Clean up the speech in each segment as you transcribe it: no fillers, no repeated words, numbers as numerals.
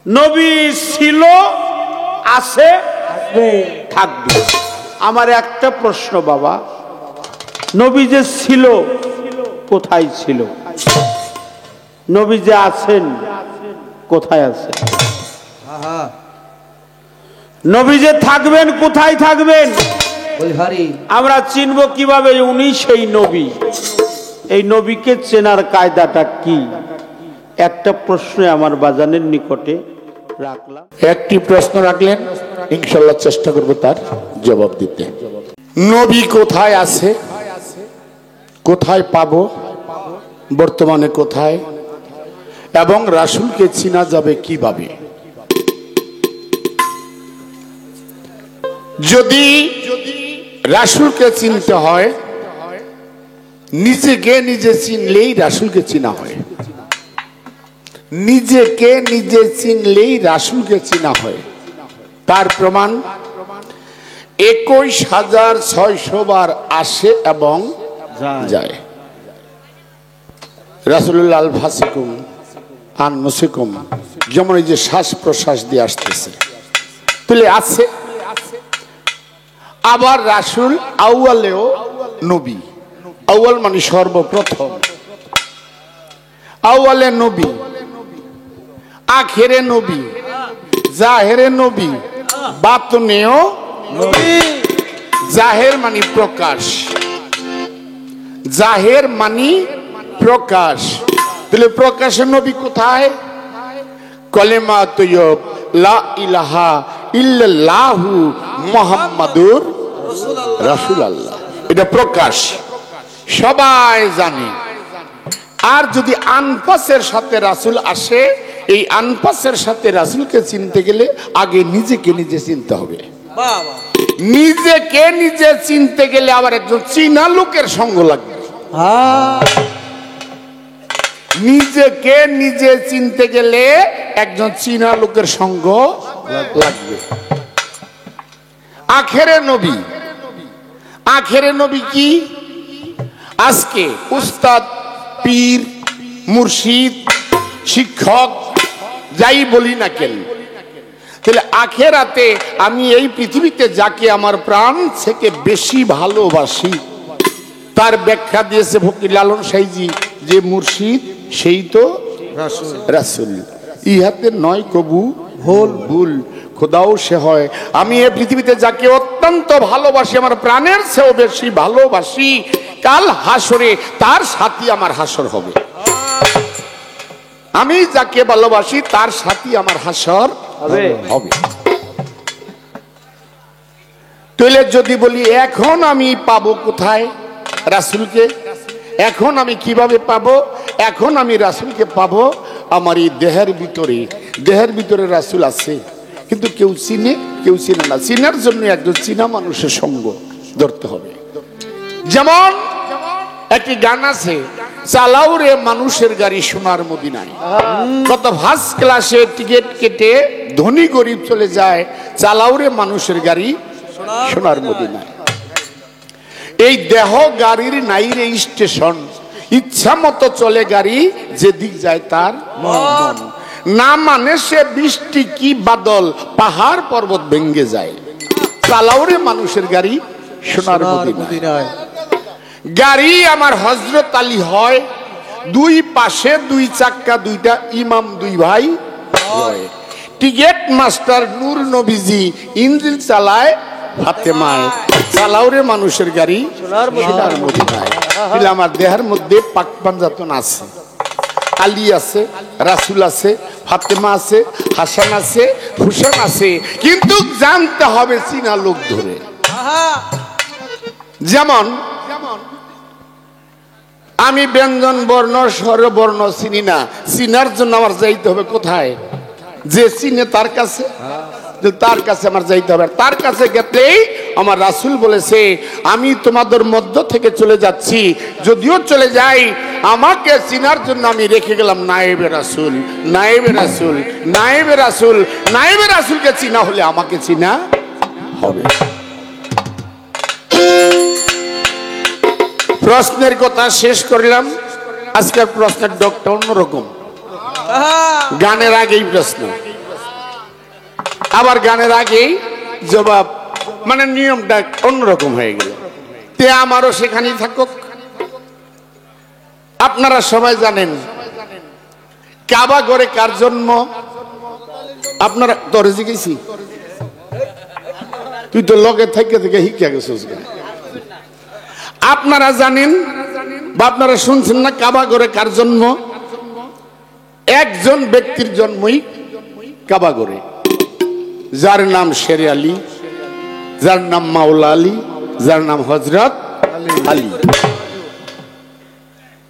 নবী ছিল, আছে, থাকবে। আমার একটা প্রশ্ন বাবা, নবী যে ছিল কোথায় ছিল? নবী যে আছেন কোথায় আছেন? নবী যে থাকবেন কোথায় থাকবেন? আমরা চিনব কিভাবে উনি সেই নবী? এই নবীকে চেনার কায়দাটা কি? একটা প্রশ্ন আমার বাজানের নিকটে রাখলাম। একটি প্রশ্ন রাখলেন, ইনশাআল্লাহ চেষ্টা করব তার জবাব দিতে। নবী কোথায় আছে, কোথায় পাবো, বর্তমানে কোথায়, এবং রাসূলকে চিনা যাবে কিভাবে? যদি রাসূলকে চিনতে হয়, নিজেকে নিজে চিনলেই রাসূলকে চিনা হয়। নিজেকে নিজে চিনলেই রাসূলকে চিনা হয়। তার প্রমাণ 21,600 বার আসে এবং যায়। রাসূলুল্লাহ আল ফাসিকুম আন মুসিকুম, যেমন এই যে শ্বাস প্রশ্বাস দিয়ে আসতেছে, তাহলে আছে। আবার রাসূল আউয়ালেও নবী, আউয়াল মানে সর্বপ্রথম, আউয়ালে নবী, আখেরে নবী, জাহেরে নবী, বাতনেও নবী। জাহের মানে প্রকাশ, জাহের মানে প্রকাশ। তাহলে প্রকাশের নবী কোথায়? কলেমা তৈয়ব লা ইলাহা ইল্লাল্লাহু মুহাম্মাদুর রাসূলুল্লাহ, এটা প্রকাশ, সবাই জানে। আর যদি আনফাসের সাথে রাসূল আসে, এই আনফাসের সাথে রাসূলকে চিনতে গেলে আগে নিজেকে নিজে চিনতে হবে। নিজেকে নিজে চিনতে গেলে আবার একজন চীনা লোকের সঙ্গ লাগবে। নিজেকে নিজে চিনতে গেলে একজন চীনা লোকের সঙ্গ লাগবে। আখেরে নবী, আখেরে নবী কি? আজকে উস্তাদ, পীর, মুর্শিদ, শিক্ষক যাই বলি না কেন, তাহলে আখেরাতে আমি এই পৃথিবীতে যাকে আমার প্রাণ থেকে বেশি ভালোবাসি, তার ব্যাখ্যা দিয়েছে ফকির লালন সাইজি, যে মুর্শিদ সেই তো রাসূল। ইহাতে নয় কবু ভুল ভুল, খোদাও সে হয়। আমি এই পৃথিবীতে যাকে অত্যন্ত ভালোবাসি, আমার প্রাণের চেয়েও বেশি ভালোবাসি, কাল হাসরে তার সাথী আমার হাসর হবে। আমি যাকে ভালোবাসি তার সাথী আমার হাসর হবে। তাহলে যদি বলি এখন আমি পাবো কোথায় রাসূলকে, এখন আমি কিভাবে পাবো? এখন আমি রাসূলকে পাবো আমার এই দেহের ভিতরে। দেহের ভিতরে রাসূল আছে, কিন্তু কেউ চিনে কেউ চিনে না। চিনার জন্য একজন চীনা মানুষের সঙ্গ ধরতে হবে। যেমন একটি গান আছে, চালাও রে মানুষের গাড়ি সোনার মদিনায়। কত ফার্স্ট ক্লাসে টিকিট কেটে ধনী গরিব চলে যায়, চালাও রে মানুষের গাড়ি সোনার মদিনায়। এই দেহ গাড়ির নাই রে স্টেশন, ইচ্ছা মতো চলে গাড়ি, যেদিক যায় তার মন। না মানে সে বৃষ্টি কি বাদল, পাহাড় পর্বত ভেঙ্গে যায়। চালাও রে মানুষের গাড়ি সোনার মদিনায়। গাড়ি আমার হযরত আলী হয়, দুই পাশে দুই চাক্কা, দুইটা ইমাম, দুই ভাই হয়। টিকেট মাস্টার নূর নবীজি, ইঞ্জিন চালায় ফাতেমায়। চালাও রে মানুষের গাড়ি সোনার মদিনায়। তাহলে আমার দেহের মধ্যে পাক পাঞ্জাতন আছে, আলী আছে, রাসূল আছে, ফাতেমা আছে, হাসান আছে, হুসেন আছে, কিন্তু জানতে হবে চীনা লোক ধরে। যেমন আমি ব্যঞ্জন বর্ণ স্বরবর্ণ চিনি না, চিনার জন্য আমার যাইতে হবে কোথায়? যে চিনে তার কাছে, তার কাছে আমার যাইতে হবে। তার কাছে গেলেই আমার রাসূল বলেছে, আমি তোমাদের মধ্য থেকে চলে যাচ্ছি, যদিও চলে যাই আমাকে চিনার জন্য আমি রেখে গেলাম নায়েবে রাসূল, নায়েবে রাসূল, নায়েবে রাসূল। নায়েবে রাসূলকে চিনা হলে আমাকে চিনা হবে। প্রশ্নের কথা শেষ করলাম। আজকের প্রশ্নের ডকটা অন্যরকম, গানের আগেই প্রশ্ন। আবার গানের আগেই জবাব, মানে নিয়মটা অন্যরকম হয়ে গেল। তে আমারও সেখানেই থাকুক। আপনারা সবাই জানেন কাবা ঘরে কার জন্ম? আপনারা তোরে জিজ্ঞেছি, তুই তো লগে থেকে থেকে শিক্ষা গেছিস। আপনারা জানেন বা আপনারা শুনছেন না কাবা ঘরে কার জন্ম? একজন ব্যক্তির জন্মই কাবা ঘরে, যার নাম শেরে আলী, যার নাম মাওলা আলী, যার নাম হযরত আলী।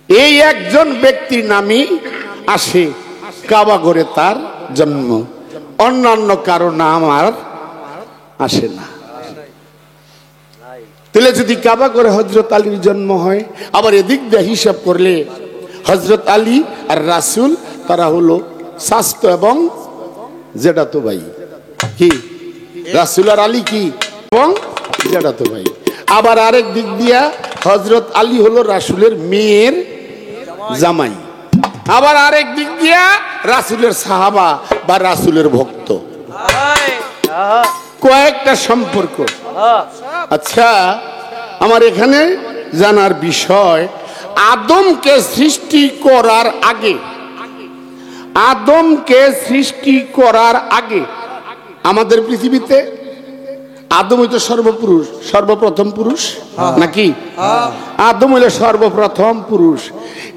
এই একজন ব্যক্তির নামই আসে কাবা ঘরে তার জন্ম, অন্যান্য কারো নাম আর আসে না। তাহলে যদি কাবা ঘরে হযরত আলীর জন্ম হয়, আবার এদিক দিয়ে হিসাব করলে হযরত আলী আর রাসূল তারা হলো শাস্ত্র এবং জেঠাতো ভাই। কি রাসূল আর আলী কি এবং জেঠাতো ভাই। আবার আরেক দিক দিয়া হযরত আলী হলো রাসূলের মেয়ের জামাই। আবার আরেক দিক দিয়া রাসূলের সাহাবা বা রাসূলের ভক্ত। কয়েকটা সম্পর্ক। আচ্ছা, আমার এখানে জানার বিষয়, আদমকে সৃষ্টি করার আগে, আদমকে সৃষ্টি করার আগে আমাদের পৃথিবীতে আদম হইতো সর্বপুরুষ, সর্বপ্রথম পুরুষ নাকি? আদম হইল সর্বপ্রথম পুরুষ।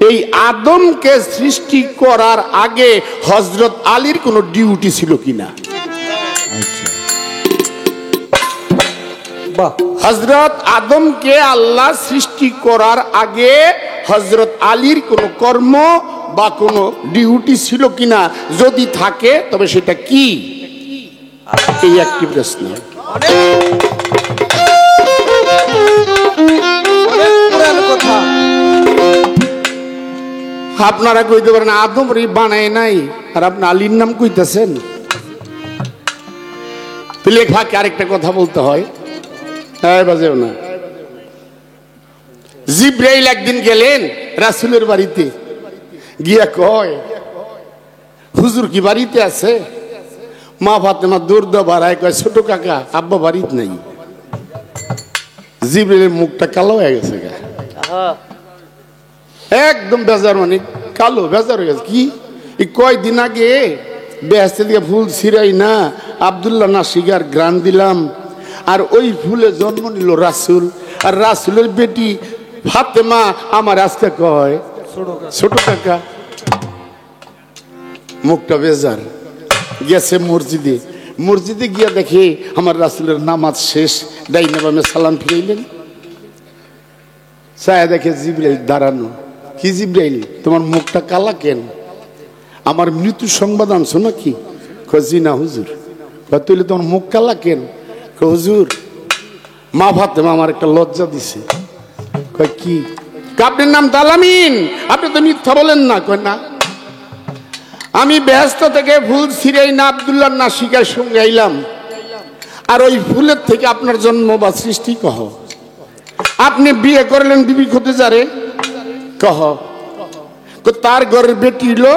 এই আদমকে সৃষ্টি করার আগে হযরত আলীর কোনো ডিউটি ছিল কিনা? হযরত আদমকে আল্লাহ সৃষ্টি করার আগে হযরত আলীর কোনো কর্ম বা কোনো ডিউটি ছিল কিনা? যদি থাকে তবে সেটা কি? এই একটি প্রশ্ন। আপনারা কইতে পারেন আদম রে বানায় নাই, আর আপনি আলীর নাম কইতেছেন। লেখাকে আরেকটা কথা বলতে হয়, বাজেও না। জিব্রাইল একদিন গেলেন রাসূলের বাড়িতে, গিয়া কয়, হুজুর কি বাড়িতে আছে? মা ফাতেমা দৌড় বাড়ায় কয়, ছোট কাকা আব্বা বাড়িতে নাই। জিব্রাইলের মুখটা কালো হয়ে গেছে, একদম বেজার, মানে কালো বেজার হয়ে গেছে। কি কয়দিন আগে বেহেশতে দিকে ফুল ছিড়াই না আব্দুল্লাহ নাসিগার গ্রান দিলাম, আর ওই ফুলে জন্ম নিল রাসূল, আর রাসূলের বেটি ফাতেমা আমার আজকে কয় ছোট কাকা। মুখটা বেজার। গেছে মসজিদে, মসজিদে গিয়া দেখে আমার রাসূলের নামাজ শেষ, ডাইনে বামে সালাম ফিরাইলেন। ছায়া দেখে জিব্রাইল দাঁড়ানো। কি জিব্রাইল, তোমার মুখটা কালা কেন? আমার মৃত্যু সংবাদ আনছো নাকি? জি না হুজুর। তুইলে তোমার মুখ কালা কেন? হুজুর মা ফাতেমা আমার একটা লজ্জা দিছে। কয় কি? আপনার নাম দালামিন, আপনি তো মিথ্যা বলেন না। কয় না, আমি বেহেশত থেকে ফুল ছিঁড়াই না আব্দুল্লাহ নাসিকার সঙ্গে আইলাম, আর ওই ফুলের থেকে আপনার জন্ম বা সৃষ্টি কহ। আপনি বিয়ে করলেন বিবি খদিজারে, কহ। তার ঘরের বেটি হলো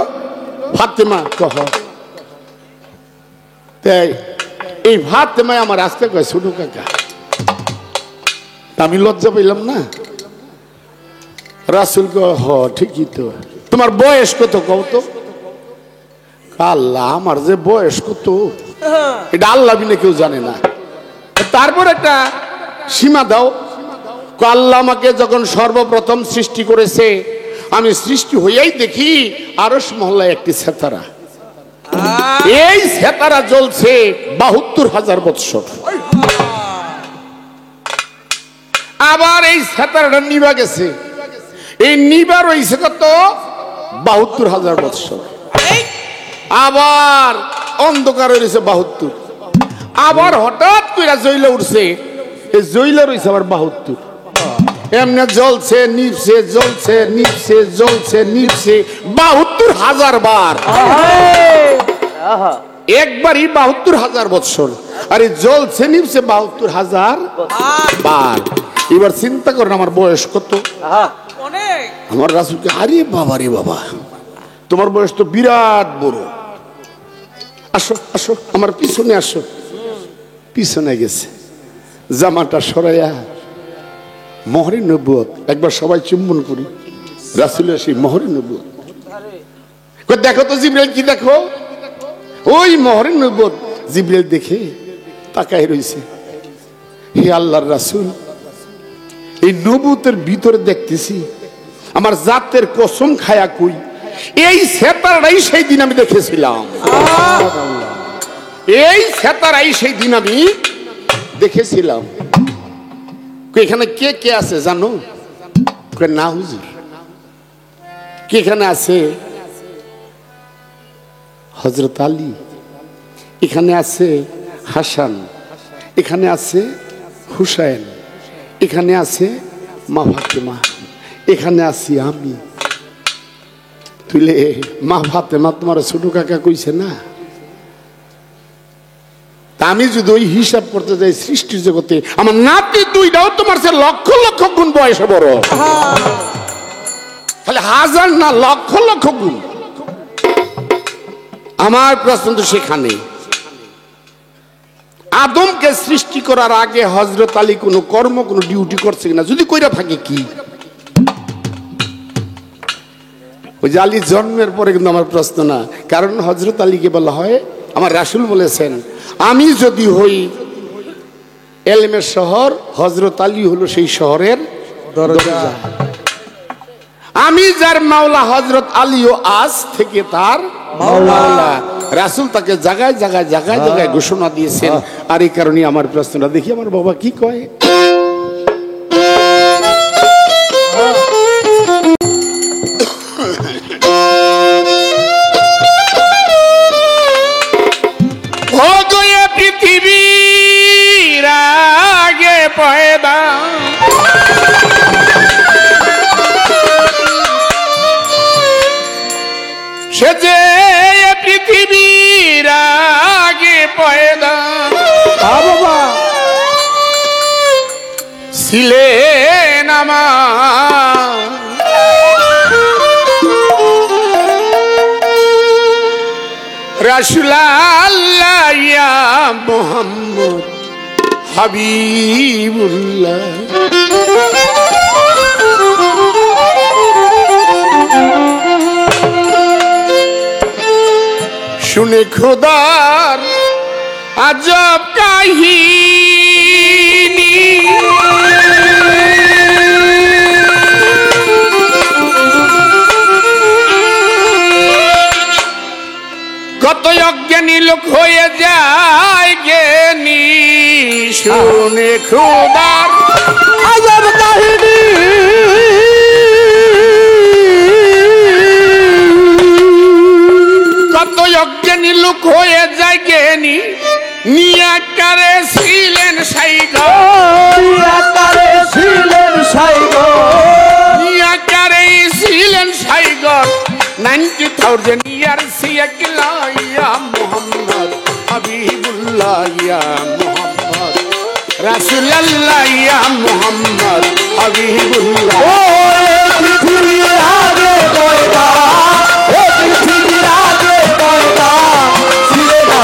ফাতেমা, কহ। তাই এই ফাতেমা আমার আসতে কয় ছোট কাকা। আমি লজ্জা পেলাম না। রাসূল কয়, হ ঠিকই তো। তোমার বয়স কত কও তো? আল্লাহ, আমার যে বয়স কত এটা আল্লাহ বিনা কেউ জানে না। তারপর একটা সীমা দাও। আল্লাহ আমাকে যখন সর্বপ্রথম সৃষ্টি করেছে, আমি সৃষ্টি হইয়াই দেখি আরশ মহল্লায় একটি সেতারা। এই সেতারা জ্বলছে ৭২,০০০ বৎসর। আবার এই সেতারাটা নিভা গেছে, এই নিভা রয়েছে কত? ৭২,০০০ বৎসর। আবার অন্ধকার রয়েছে ৭২। আবার হঠাৎ করে জ্বলে উঠছে, এই জ্বলে রয়েছে আবার ৭২। এমনি জ্বলছে নিভছে, জ্বলছে নিভছে, জ্বলছে নিভছে ৭২,০০০ বার। একবারই ৭২,০০০ বৎসর। আরে জ্বলছে নিভছে ৭২,০০০ বার। এবার চিন্তা করেন আমার বয়স কত? আমার রাসূলকে, আরে বাবা রে বাবা, তোমার বয়স তো বিরাট বড়। আসো আসো আমার পিছনে আসো। পিছনে গেছে, জামাটা সরাইয়া মোহরে নবুয়ত, একবার সবাই চুম্বন করি রাসূলের সেই মোহরে নবুয়ত। দেখো তো জিবরাইল কি দেখো, ওই মোহরে নবুয়ত। জিবরাইল দেখে তাকায় রইছে, হে আল্লাহর রাসূল, এই নবুয়তের ভিতরে দেখতেছি আমার জাতের কসম খায়া কই, এই সেতারাই সেই দিন আমি দেখেছিলাম, এই সেতারাই সেই দিন আমি দেখেছিলাম। এখানে কে কে আছে জানো? না হুজুর। কে এখানে আছে? হযরত আলী, এখানে আছে হাসান, এখানে আছে হুসাইন, এখানে আছে মা ফাতেমা, এখানে আছি আমি। তুইলে মা ফাতেমা তোমার ছোট কাকা কইছে না? তা আমি যদি ওই হিসাব করতে যাই সৃষ্টির জগতে, আমার নাতি দুইটাও তোমার সে লক্ষ লক্ষ গুণ বয়সে বড়, তাহলে হাজার না লক্ষ লক্ষ গুণ। আমার প্রশ্ন তো সেখানে, আদমকে সৃষ্টি করার আগে হযরত আলী কোনো কর্ম কোনো ডিউটি করছে কিনা? যদি কইরা থাকে কি? ওই যে আলী জন্মের পরে কিন্তু আমার প্রশ্ন না, কারণ হযরত আলীকে বলা হয়, আমার রাসূল বলেছেন, আমি যদি হই এলমের শহর, হযরত আলী হলো সেই শহরের দরজা। আমি যার মাওলা, হযরত আলীও আজ থেকে তার মাওলা। রাসূল তাকে জায়গায় জায়গায় জায়গায় জায়গায় ঘোষণা দিয়েছেন। আর এই কারণে আমার প্রশ্নটা দেখি আমার বাবা কি কয়। পৃথিবীর আগে পয়দা সে যে পৃথিবীর আগে পয়দা বাবা ছিলেন আমার রাসূল আল্লাহ ইয়া মুহাম্মদ হাবিবুল্লাহ। শুনে খোদার আজব কাহিনী, কত অজ্ঞানী লোক হয়ে যায় জ্ঞানী। শুনে খোদার আজব কাহিনী, কত অজ্ঞানী লোক হয়ে যায় জ্ঞানী। নিয়াকারে ছিলেন সাইগর, নিয়াকারে ছিলেন সাইগর, নিয়াকারে ছিলেন সাইগর। 90,000 years ago ya Muhammad Habibullah ya Muhammad Rasulullah ya Muhammad Habibullah। ও পৃথিবীর আগে পয়দা, ও পৃথিবীর আগে পয়দা ছিলে না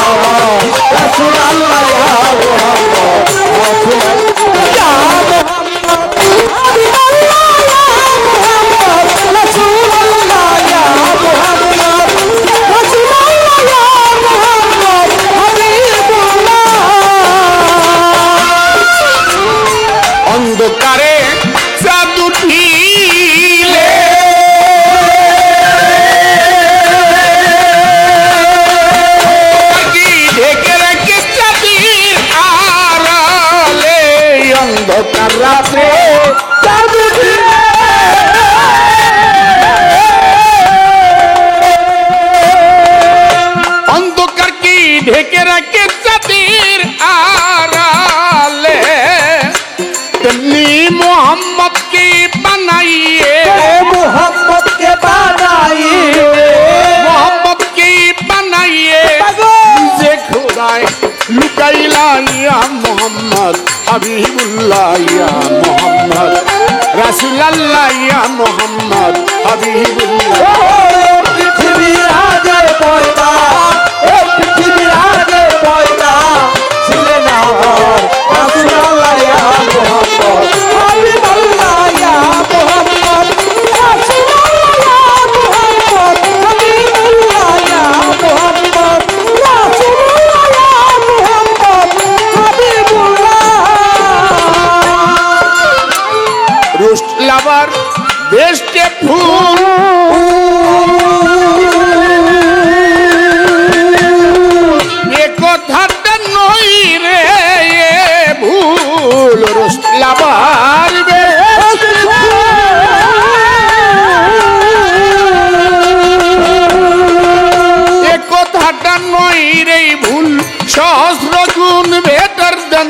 রাসূলুল্লাহ ইয়া মুহাম্মদ, ইয়া মুহাম্মদ হাবিবুল্লাহ ইয়া মুহাম্মদ রাসূলুল্লাহ ইয়া মুহাম্মদ রাসূলুল্লাহ ইয়া মুহাম্মদ হাবিবুল্লাহ। অন্ধকারে চাঁদ উঠিলে ঢেকে রেখে চাঁদের আড়ালে, অন্ধকার রাতে চাঁদ উঠিলে অন্ধকার কি ঢেকে রাখে চাঁদের আড়ালে, তেমনি মোহাম্মদ কে বানাইয়ে, মোহাম্মদ কে বানাইয়ে, মোহাম্মদ কে বানাইয়ে যে খোদায় লুকাইলা ইয়া মোহাম্মদ হাবিবুল্লাহ ইয়া মোহাম্মদ রাসূলুল্লাহ ইয়া মোহাম্মদ হাবিবুল্লাহ। পৃথিবীর আগে পয়দা, পৃথিবী সহস্র গুণ বেটার দেন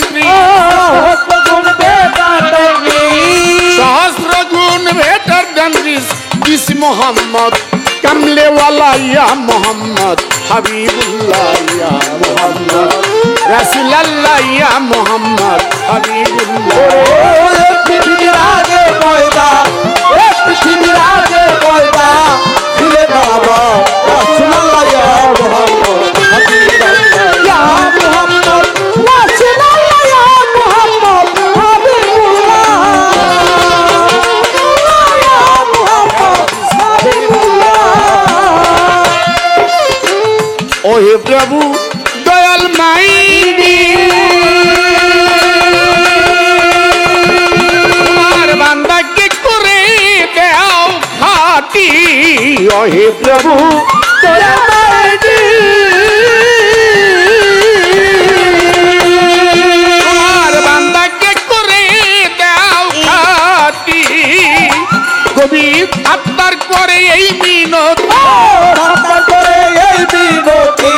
সহস্র গুণ বেটার দেন দিস মোহাম্মদ কামলেওয়ালা ইয়া মোহাম্মদ হাবিবুল্লাহ ইয়া মোহাম্মদ রাসূলুল্লাহ ইয়া মোহাম্মদ হাবিবুল্লাহ পৃথিবীর আগে পয়দা পৃথিবীর আগে পয়দা ছিলে বাবা রাসূলুল্লাহ ইয়া মুহাম্মদ হাবিবুল্লাহ ইয়া মুহাম্মদ রাসূলুল্লাহ ইয়া মুহাম্মদ হাবিবুল্লাহ ইয়া মুহাম্মদ হাবিবুল্লাহ। ও হে প্রভু দয়াল মাইনি তোমার বান্দাকে করে দাও খাটি ও হে প্রভু দয়াল মাইনি তোমার বান্দাকে করে দাও খাটি কবি আত্মার করে এই মিনতি আপনার করে এই বিনতি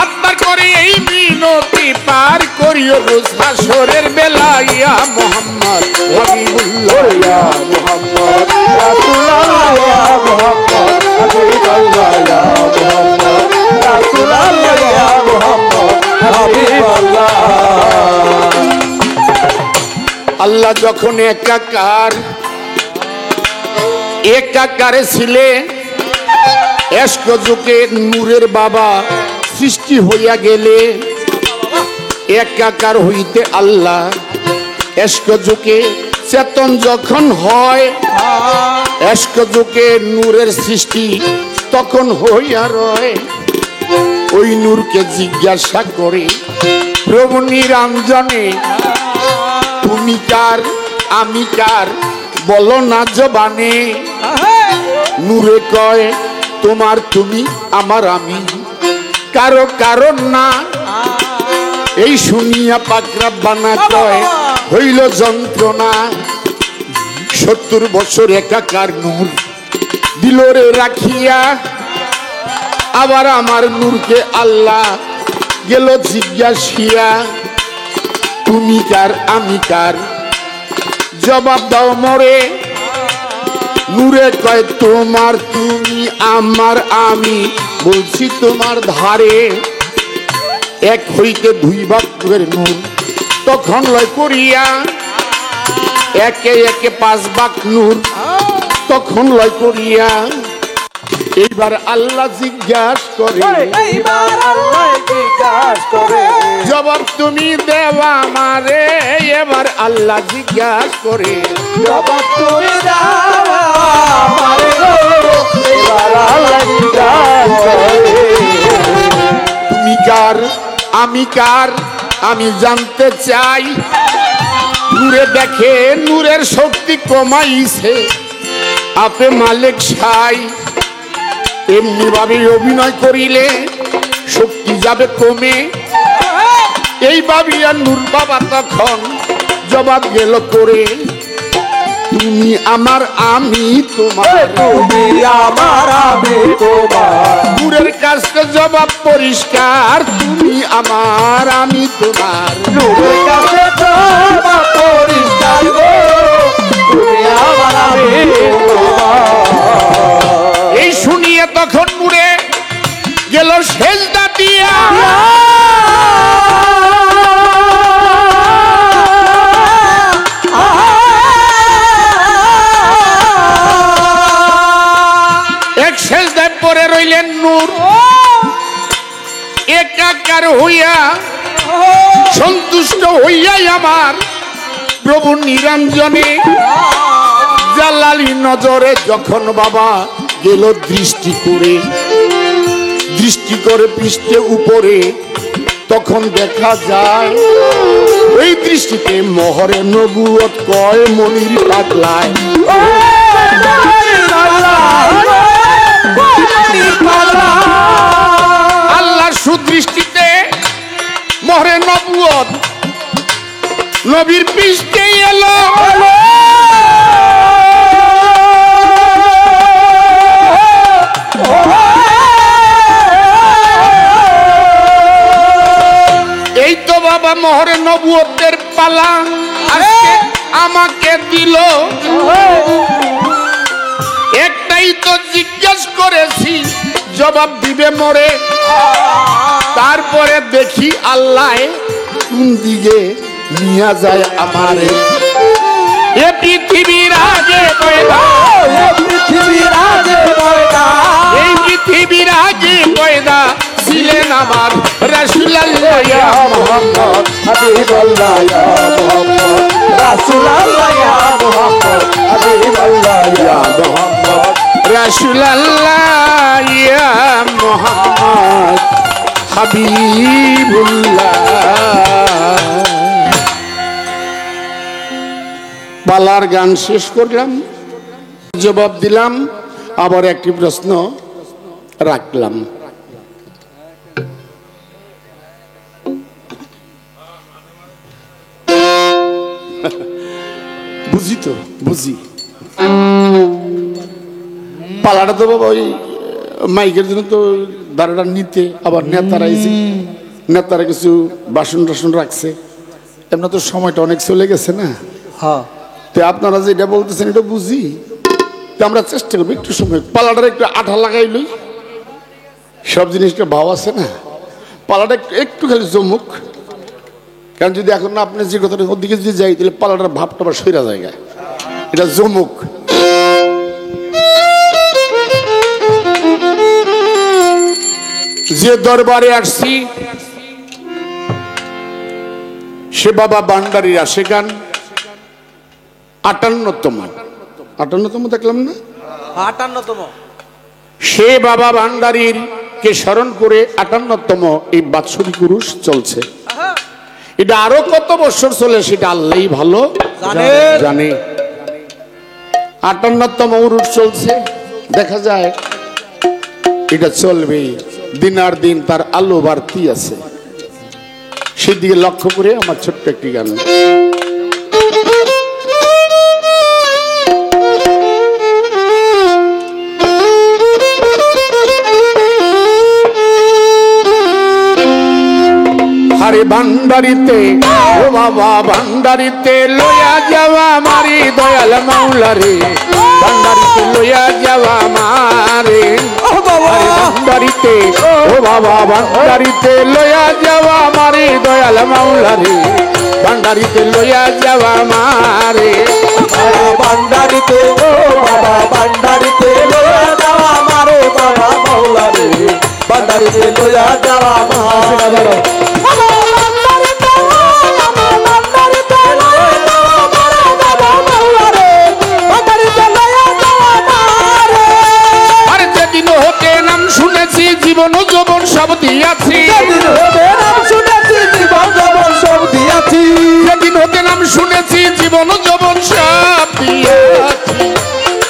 আত্মার করে এই মিনতি পার করিও রোজ হাসরের বেলা ইয়া মোহাম্মদ হাবিবুল্লাহ ইয়া মুহাম্মদ রাসূলুল্লাহ ইয়া মুহাম্মদ হাবিবুল্লাহ ইয়া মুহাম্মদ রাসূলুল্লাহ ইয়া মুহাম্মদ হাবিবুল্লাহ। আল্লাহ যখন একাকারে ছিলেন এস্ক যুগে নূরের বাবা সৃষ্টি হইয়া গেলে একাকার হইতে আল্লাহ এস্ক যুগে চেতন যখন হয় এস্ক যুগে নূরের সৃষ্টি তখন হইয়া রয় ওই নূরকে জিজ্ঞাসা করে প্রভু নিরঞ্জনে তুমি কার আমি কার বলো না জবানে নূরে কয় তোমার তুমি আমার আমি কারো কারণ না এই শুনিয়া পাক রব্বানা কয় হইল যন্ত্রণা 70 বছর একাকার নূর দিলরে রাখিয়া আবার আমার নূরকে আল্লাহ গেল জিজ্ঞাসিয়া তুমি কার আমি কার জবাব দাও মরে নূরে কয় তোমার তুমি আমার আমি বলছি তোমার ধারে এক হইতে 2 ভাগ নূর তখন লয় করিয়া একে একে 5 ভাগ নূর তখন লয় করিয়া এইবার আল্লাহ জিজ্ঞাসা করে এইবার আল্লাহ জিজ্ঞাসা করে জবাব তুমি দেওয়া আমারে এবার আল্লাহ জিজ্ঞাসা করে জবাব তুমি দাও আমারে গো এইবার আল্লাহ জিজ্ঞাসা করে তুমি কার আমি জানতে চাই নূরে দেখে নূরের শক্তি কমাইছে আপে মালিক সাই এমনি ভাবে অভিনয় করিলে শক্তি যাবে কমে এই ভাবিয়া নূর বাবা তখন জবাব গেল করে তুমি আমার আমি তোমার তুমি আমার আমি তোমার নূরের কাছে জবাব পরিষ্কার তুমি আমার আমি তোমার নূরের কাছে তোমার পরিষ্কার গো তুমি আমার আমি তোমার এই শুনিয়ে তখন নূরে গেল সেজদা দিয়া এক সেজদায় পড়ে রইলেন নূর একাকার হইয়া সন্তুষ্ট হইয়াই আমার প্রভু নিরঞ্জনে জালালি নজরে যখন বাবা গেল দৃষ্টি করে পৃষ্ঠে উপরে তখন দেখা যায় ওই দৃষ্টিতে মোহরে নবুয়ত কয় মনির পাগলায় আল্লাহর সুদৃষ্টিতে মোহরে নবুয়ত নবীর পৃষ্ঠে এলো এই তো বাবা মোহরে নবুয়তের পালা আজকে আমাকে দিল। একটাই তো জিজ্ঞেস করেছি, জবাব দিবে মোরে। তারপরে দেখি আল্লাহ কোন দিকে নিয়ে যায় আমারে। এ পৃথিবীর আগে পয়দা, পৃথিবীর আগে পয়দা, এই পৃথিবীর আগে পয়দা ছিলেন আমার রাসূলুল্লাহ ইয়া মুহাম্মদ, হাবিবাল্লাহ ইয়া মুহাম্মদ, রাসূলুল্লাহ ইয়া মুহাম্মদ, হাবিবাল্লাহ ইয়া মুহাম্মদ, রাসূলুল্লাহ ইয়া মুহাম্মদ হাবিবুল্লাহ। পালার গান শেষ করলাম, জবাব দিলাম, আবার একটি প্রশ্ন রাখলাম। বুঝি তো বুঝি। পালাটা তো বাবা ওই মাইকের জন্য তো দাঁড়াটা নিতে, আবার নেতারা এসে নেতারা কিছু বাসন টাসন রাখছে, এমন তো সময়টা অনেক চলে গেছে না। হ্যাঁ তো আপনারা যেটা বলতেছেন এটা বুঝি, তো আমরা চেষ্টা করবো একটু সময় পালাটার একটু আঠা লাগাই লই। সব জিনিসটা ভাব আছে না, পালাটা একটু খালি জমুক। কারণ যদি এখন না আপনি যে কথাটা ওদিকে যদি যাই তাহলে পালাটার ভাবটা আবার সইরা জায়গায়, এটা জমুক। যে দরবারে আসছি সে বাবা ভান্ডারীরা, সেখান 58তম দেখলাম না, 58তম সে বাবা ভান্ডারীর কে স্মরণ করে 58তম এই বাৎসরিক উরুস চলছে। এটা আরো কত বছর চলে সেটা আল্লাহই ভালো জানে। 58তম উরুস চলছে, দেখা যায় এটা চলবে, দিন আর দিন তার আলো বাড়তি আছে। সেদিকে লক্ষ্য করে আমার ছোট্ট একটি গান। আরে ভান্ডারিতে ও বাবা ভান্ডারিতে লইয়া যাওয়া মারি দয়াল মাওলা রে, ভান্ডারিতে লইয়া যাওয়া মারে। ভান্ডারিতে ও বাবা ভান্ডারিতে লইয়া যাওয়া মারি দয়াল মাওলা রে, ভান্ডারিতে লইয়া যাওয়া মারে। ভান্ডারিতে ও বাবা ভান্ডারিতে লইয়া যাওয়া মারে বাবা মাওলা রে, ভান্ডারিতে লইয়া যাওয়া মারে। জীবন যৌবন সব দিয়াছি, সেদিন হতে নাম শুনেছি জীবন যৌবন সব দিয়াছি।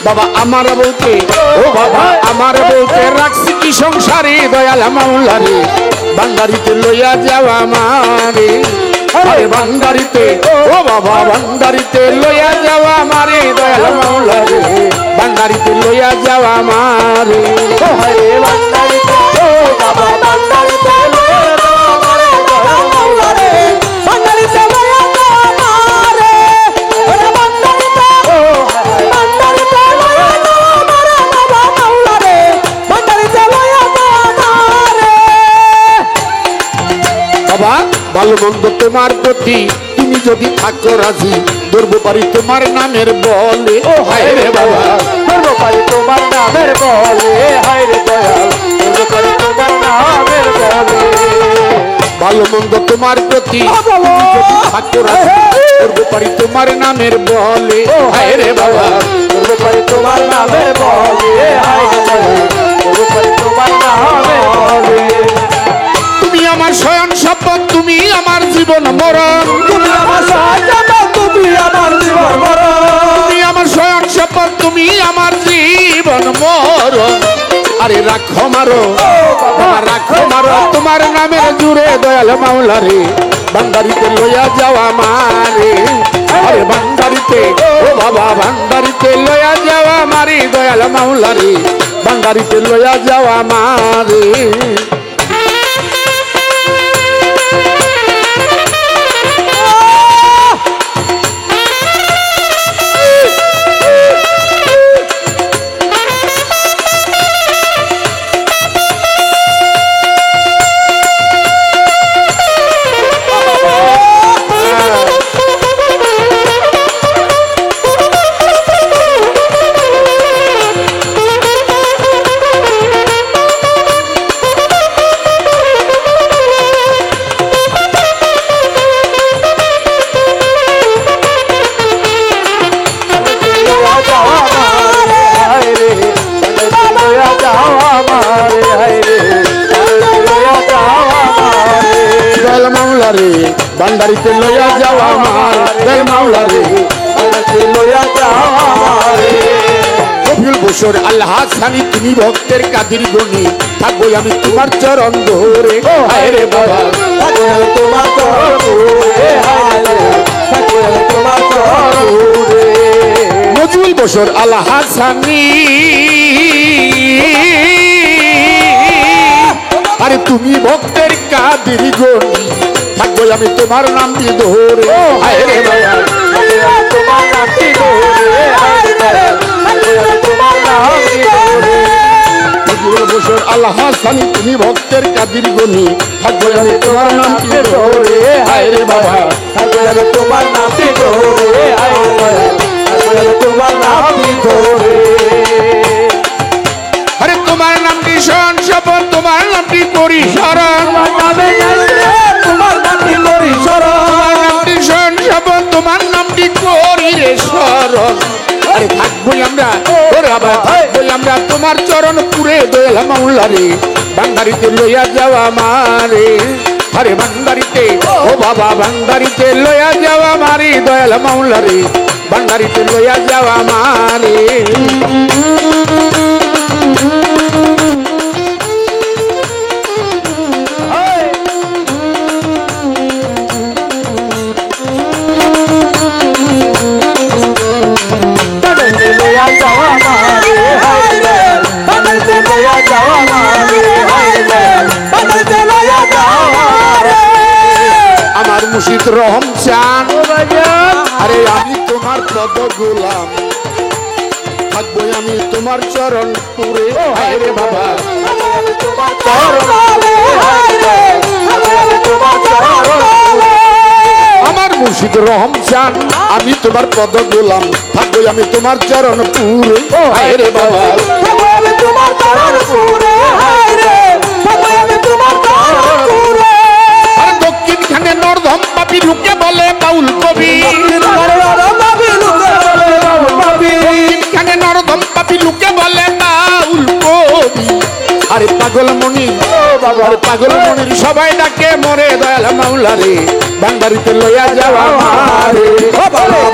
বাবা আমার বউকে ও বাবা আমার বউকে রাখছি কি সংসারে দয়াল মাওলা রে, ভান্ডারিতে লইয়া যাওয়া মারে। আরে ভান্ডারিতে ও বাবা ভান্ডারিতে লইয়া যাওয়া মারে দয়াল মাওলা রে, ভান্ডারিতে লইয়া যাওয়া মারে। ভান্ডারিতে ও বাবা ভান্ডারিতে লইয়া যাওয়া মারে বাবা মাওলা রে, ভান্ডারিতে লইয়া যাওয়া মারে। ওরে ভান্ডারিতে ও ভান্ডারিতে লইয়া যাওয়া মারে বাবা মাওলা রে, ভান্ডারিতে লইয়া যাওয়া মারে। বাবা ভালো মন্দ তোমার প্রতি তুমি যদি থাকো রাজি, ধরবো পারি তোমার নামের বলে। ও হায় রে বাবা ধরবো পারি তোমার নামের বলে, হায় রে দয়াল ধরবো পারি তোমার নামের বলে। ভালো মন্দ তোমার প্রতি তুমি যদি থাকো রাজি, ধরবো পারি তোমার নামের বলে। ও হায় রে বাবা ধরবো পারি তোমার নামের বলে, হায় রে দয়াল ধরবো পারি তোমার নামের বলে। তুমি আমার শয়ন সম্পদ, তুমি আমার জীবন মরণ, তুমি আমার সহায়তা, তুমি আমার জীবন মরণ, তুমি আমার শয়ন সম্পদ, তুমি আমার জীবন মরণ। আরে রাখো মারো রাখো মারো তোমার নামের জুড়ে দয়াল মাওলা রে, ভান্ডারিতে লইয়া যাওয়া মারে। আরে ভান্ডারিতে ও বাবা ভান্ডারিতে লইয়া যাওয়া মারি দয়াল মাওলা রে, ভান্ডারিতে লইয়া যাওয়া মারে। মাওলা রে ভান্ডারিতে লইয়া যাও আমার দয়াল মাওলা রে লইয়া যাও আমারে রবিউল বছর আল্লাহ সানি তুমি ভক্তের কাদির গনি থাকবো আমি তোমার চরণ ধরে হায় রে বাবা তোমার চরণে হায় রে তোমার চরণে নজরুল বছর আল্লাহ সানি আরে তুমি ভক্তের কাদির গনি থাকবো আমি তোমার নাম দিয়ে ধরে হায় রে বাবা তোমার নামটি ধরে হায় রে তোমার নামটি ধরে নজরুল বছর আল্লাহ সানি তুমি ভক্তের কাদির গনি থাকবো আমি তোমার নাম দিয়ে ধরে হায় রে বাবা তোমার নামটি ধরে হায় রে তোমার নামটি ধরে আরে তোমার নামটি শরণ শপথ তোমার নামটি করি শরণ তোমার নামটি করি তোমার নামটি শরণ শপথ তোমার নামটি করি রে শরণ আরে থাকবোই আমরা ওরে বাবা থাকবোই আমরা তোমার চরণ পুরে দয়াল মাওলা রে ভান্ডারিতে লইয়া যাওয়া আমারে আরে ভান্ডারিতে ও বাবা ভান্ডারিতে লইয়া যাওয়া আমারে দয়াল মাওলা রে ভান্ডারিতে লইয়া যাওয়া আমারে লইয়া যাওয়া আমারে হায় রে বানাইতে লইয়া যাওয়া আমারে হায় রে বানাইতে লইয়া যাওয়া আমারে আমার মুর্শিদ রহম চান আরে আমি তোমার পদ গোলাম থাকবো আমি তোমার চরণ পুরে হায় রে বাবা তোমার চরণে হায় রে তোমার চরণে আমার মুর্শিদ রহম চান আমি তোমার পদ গোলাম থাকবো আমি তোমার চরণ পুরে হায় রে বাবা আমি তোমার চরণ পুরে হায় রে আমি তোমার চরণ পুরে আর দক্ষিণ খানে নর্ধম পাপি লুকে বলে বাউল কবি দক্ষিণ খানে নর্ধম পাপি লুকে বলে বাউল কবি আরে পাগল মনি আরে পাগল মনির সবাই ডাকে মরে দয়াল মাওলা রে ভান্ডারিতে লইয়া যাওয়া আমারে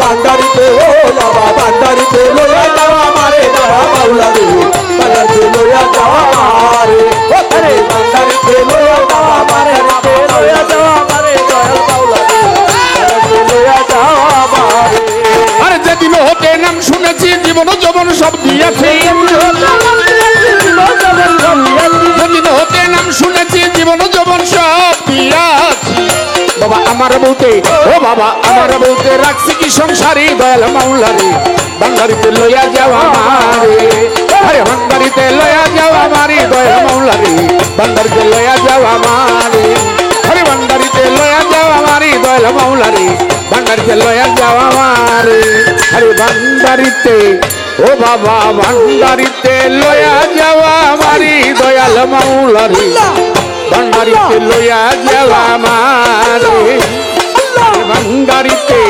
বান্দারিতে ও বাবা বান্দারিতে লইয়া যাওয়া আমারে দয়া মাওলা রে বান্দারিতে লইয়া যাওয়া আমারে ও আরে বান্দারিতে লইয়া যাওয়া আমারে লইয়া যাওয়া আমারে দয়া মাওলা রে বান্দারিতে লইয়া যাওয়া আমারে আরে যেদিন হতে নাম শুনেছি জীবন যৌবন সব দিয়েছি যেদিন হতে নাম শুনেছি জীবন যৌবন সব দিয়াছি বাবা আমার বউতে ও বাবা আমার বউতে রাখছি কি সংসারী দয়াল মাওলা রে ভান্ডারিতে লইয়া যাওয়া আমারে আরে ভান্ডারিতে লইয়া যাওয়া আমারে দয়াল মাওলা রে ভান্ডারিতে লইয়া যাওয়া আমারে আরে ভান্ডারিতে লইয়া যাওয়া আমারে দয়াল মাওলা রে ভান্ডারিতে লইয়া যাওয়া আমারে আরে ভান্ডারিতে ও বাবা ভান্ডারিতে লইয়া যাওয়া আমারে দয়াল মাওলা রে ভান্ডারিতে লইয়া যাওয়া আমারে ভান্ডারিতে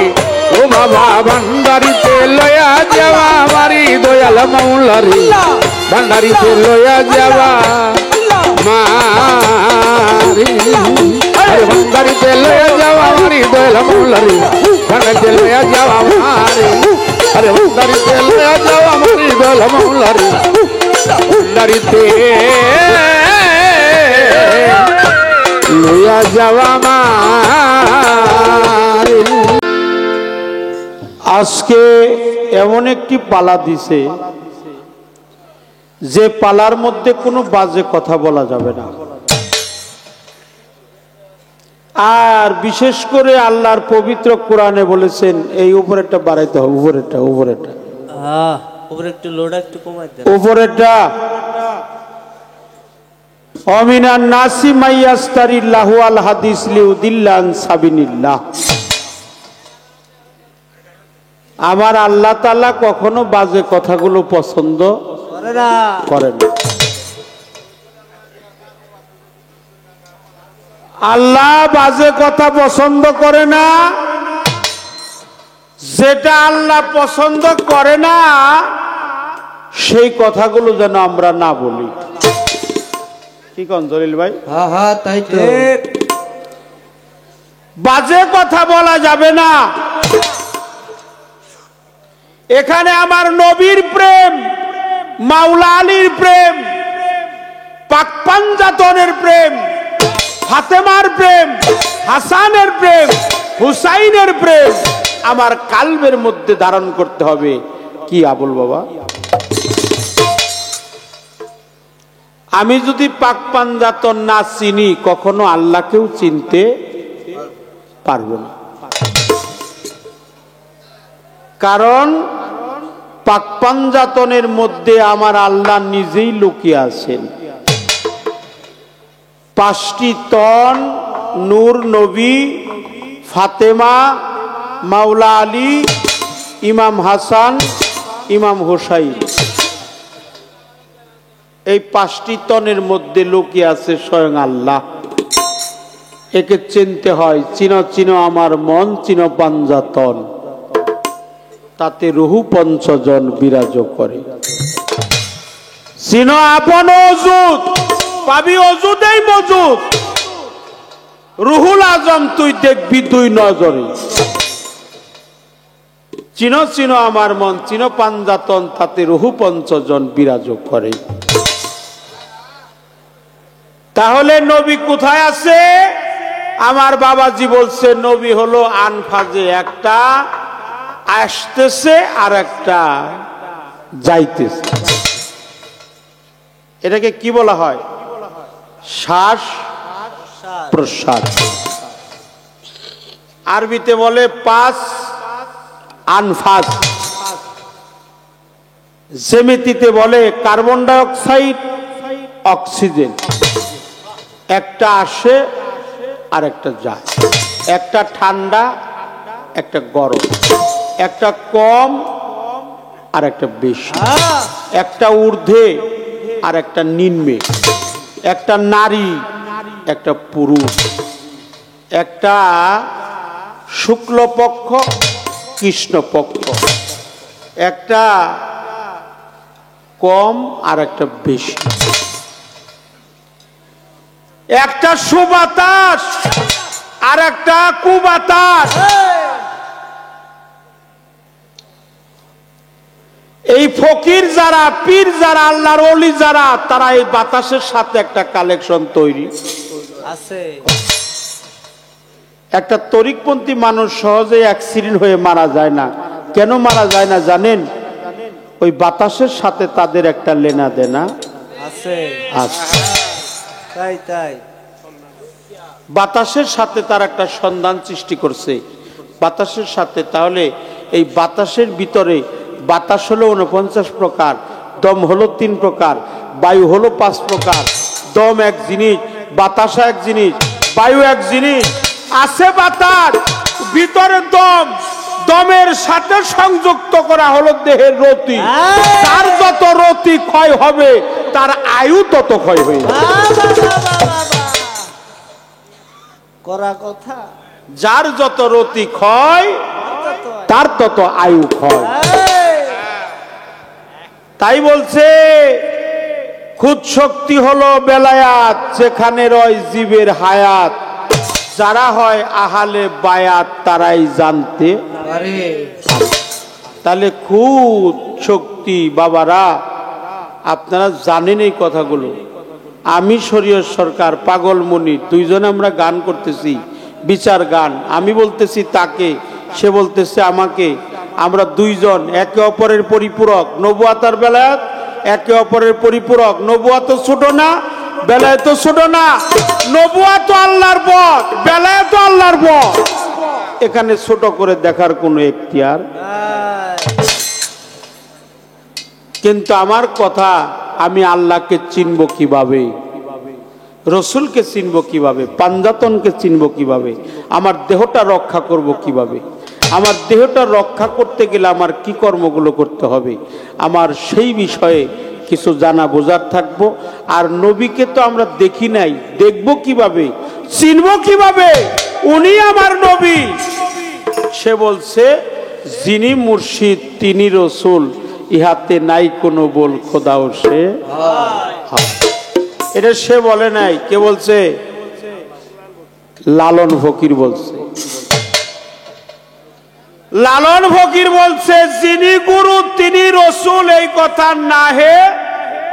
ও বাবা ভান্ডারিতে লইয়া যাওয়া আমারে দয়াল মাওলা রে ভান্ডারিতে লইয়া যাওয়া মারে আরে ভান্ডারিতে লইয়া যাওয়া আমারে দয়াল মাওলা রে ভান্ডারিতে লইয়া যাওয়া আমারে আরে ভান্ডারিতে লইয়া যাওয়া আমারে দয়াল মাওলা রে ভান্ডারিতে লইয়া যাওয়া আমারে আজকে এমন একটি পালা দিছে যে পালার মধ্যে কোনো বাজে কথা বলা যাবে না আর বিশেষ করে আল্লাহর পবিত্র কোরআনে বলেছেন এই উপরেরটা বাড়াইতে হবে উপরেরটা উপরে একটু লোড একটু কমাই দেন উপরেরটা অমিনান নাসি মাইয়াস্তারিল্লাহু আল হাদিস লিউদিল্লান সাবিনিল্লাহ আমার আল্লাহ তাআলা কখনো বাজে কথাগুলো পছন্দ করে না করেন আল্লাহ বাজে কথা পছন্দ করে না যেটা আল্লাহ পছন্দ করে না সেই কথাগুলো যেন আমরা না বলি কি কোন জলিল ভাই হ্যাঁ হ্যাঁ তাই তো বাজে কথা বলা যাবে না। এখানে আমার নবীর প্রেম, মাওলা আলীর প্রেম, পাক পাঞ্জাতনের প্রেম, ফাতেমার প্রেম, হাসানের প্রেম, হুসাইনের প্রেম আমার কালবের মধ্যে ধারণ করতে হবে। কি আবুল বাবা, আমি যদি পাক পাঞ্জাতন না চিনি কখনো আল্লাহকেও চিনতে পারবো না। কারণ পাক পাঞ্জাতনের মধ্যে আমার আল্লাহ নিজেই লুকিয়ে আছেন। 5টি তন, নূর নবী, ফাতেমা, মাওলা আলী, ইমাম হাসান, ইমাম হুসাইন, এই 5টি তনের মধ্যে লুকিয়ে আছে স্বয়ং আল্লাহ। একে চিনতে হয়। চিনো চিনো আমার মন, চিনো পাঞ্জাতন, তাতে রুহু 5 জন বিরাজ করে। চিনো আপন অজুদ, পাবি অজুদেই মজুদ। রুহুল আজম তুই দেখবি 2 নজরে। চিনো চিনো আমার মন, চিনো পাঞ্জাতন, তাতে রুহু 5 জন বিরাজ করে। তাহলে নবী কোথায় আছে? আমার বাবাজি বলছে নবী হলো আনফাজে, একটা আসতেছে আর একটা যাইতেছে। এটাকে কি বলা হয়? শ্বাস প্রশ্বাস। আরবিতে বলে 5 আনফাস, জ্যামিতিতে বলে কার্বন ডাই অক্সাইড, অক্সিজেন। একটা আসে আর একটা যায়, একটা ঠান্ডা একটা গরম, একটা কম আর একটা বেশি, একটা ঊর্ধ্বে আর একটা নিম্নে, একটা নারী একটা পুরুষ, একটা শুক্লপক্ষ কৃষ্ণপক্ষ, একটা কম আর একটা বেশি, একটা সুবাতাস আর একটা কুবাতাস। এই ফকির যারা, পীর যারা, আল্লাহর ওলি যারা, তারা এই বাতাসের সাথে একটা কালেকশন তৈরি আছে। একটা তরিকপন্থী মানুষ সহজে অ্যাক্সিডেন্ট হয়ে মারা যায় না। কেন মারা যায় না জানেন? ওই বাতাসের সাথে তাদের একটা লেনা দেনা আছে। আছে। তাই তাই বাতাসের সাথে তার একটা সন্ধান সৃষ্টি করছে বাতাসের সাথে। তাহলে এই বাতাসের ভিতরে, বাতাস হলো 49 প্রকার, দম হলো 3 প্রকার, বায়ু হলো 5 প্রকার। দম এক জিনিস, বাতাস এক জিনিস, বায়ু এক জিনিস। আছে বাতাস, ভিতরে দম, দমের সাথে সংযুক্ত করা হলো দেহের রতি। তার যত রতি ক্ষয় হবে তার আয়ু তত ক্ষয় হয়ে যাবে। করা কথা, যার যত রতি ক্ষয় তার তত আয়ু ক্ষয়। তাই বলছে খুদ শক্তি হলো বেলায়াত, যেখানে রয় জীবের হায়াত। যারা হয় আহালে বায়াত তারাই জানতে পারে। তাহলে খুদ শক্তি বাবারা, আপনারা জানেন এই কথাগুলো। আমি শরীয়ত সরকার, পাগল মনির, 2 জন আমরা গান করতেছি, বিচার গান। আমি বলতেছি তাকে, সে বলতেছে আমাকে। আমরা 2 জন একে অপরের পরিপূরক। নবুয়াত আর বেলায়াত একে অপরের পরিপূরক। নবুয়াত তো ছোট না, বেলায়াত তো ছোট না। নবুয়াত তো আল্লাহর পথ, বেলায়াত তো আল্লাহর পথ। এখানে ছোট করে দেখার কোনো এখতিয়ার। কিন্তু আমার কথা, আমি আল্লাহকে চিনব কিভাবে, রসুলকে চিনব কিভাবে, পাঞ্জাতনকে চিনব কিভাবে, আমার দেহটা রক্ষা করব কিভাবে, আমার দেহটা রক্ষা করতে গেলে আমার কি কর্মগুলো করতে হবে, আমার সেই বিষয়ে কিছু জানা বোঝার থাকবো। আর নবীকে তো আমরা দেখি নাই, দেখব কিভাবে, চিনব কিভাবে? উনি আমার নবী। সে বলছে যিনি মুর্শিদ তিনি রসুল, ইহাতে নাই কোনো বল খোদাও সে। এটা সে বলে নাই, কে বলছে? লালন ফকির বলছে, লালন ফকির বলছে যিনি গুরু তিনি রসুল, এই কথা না হে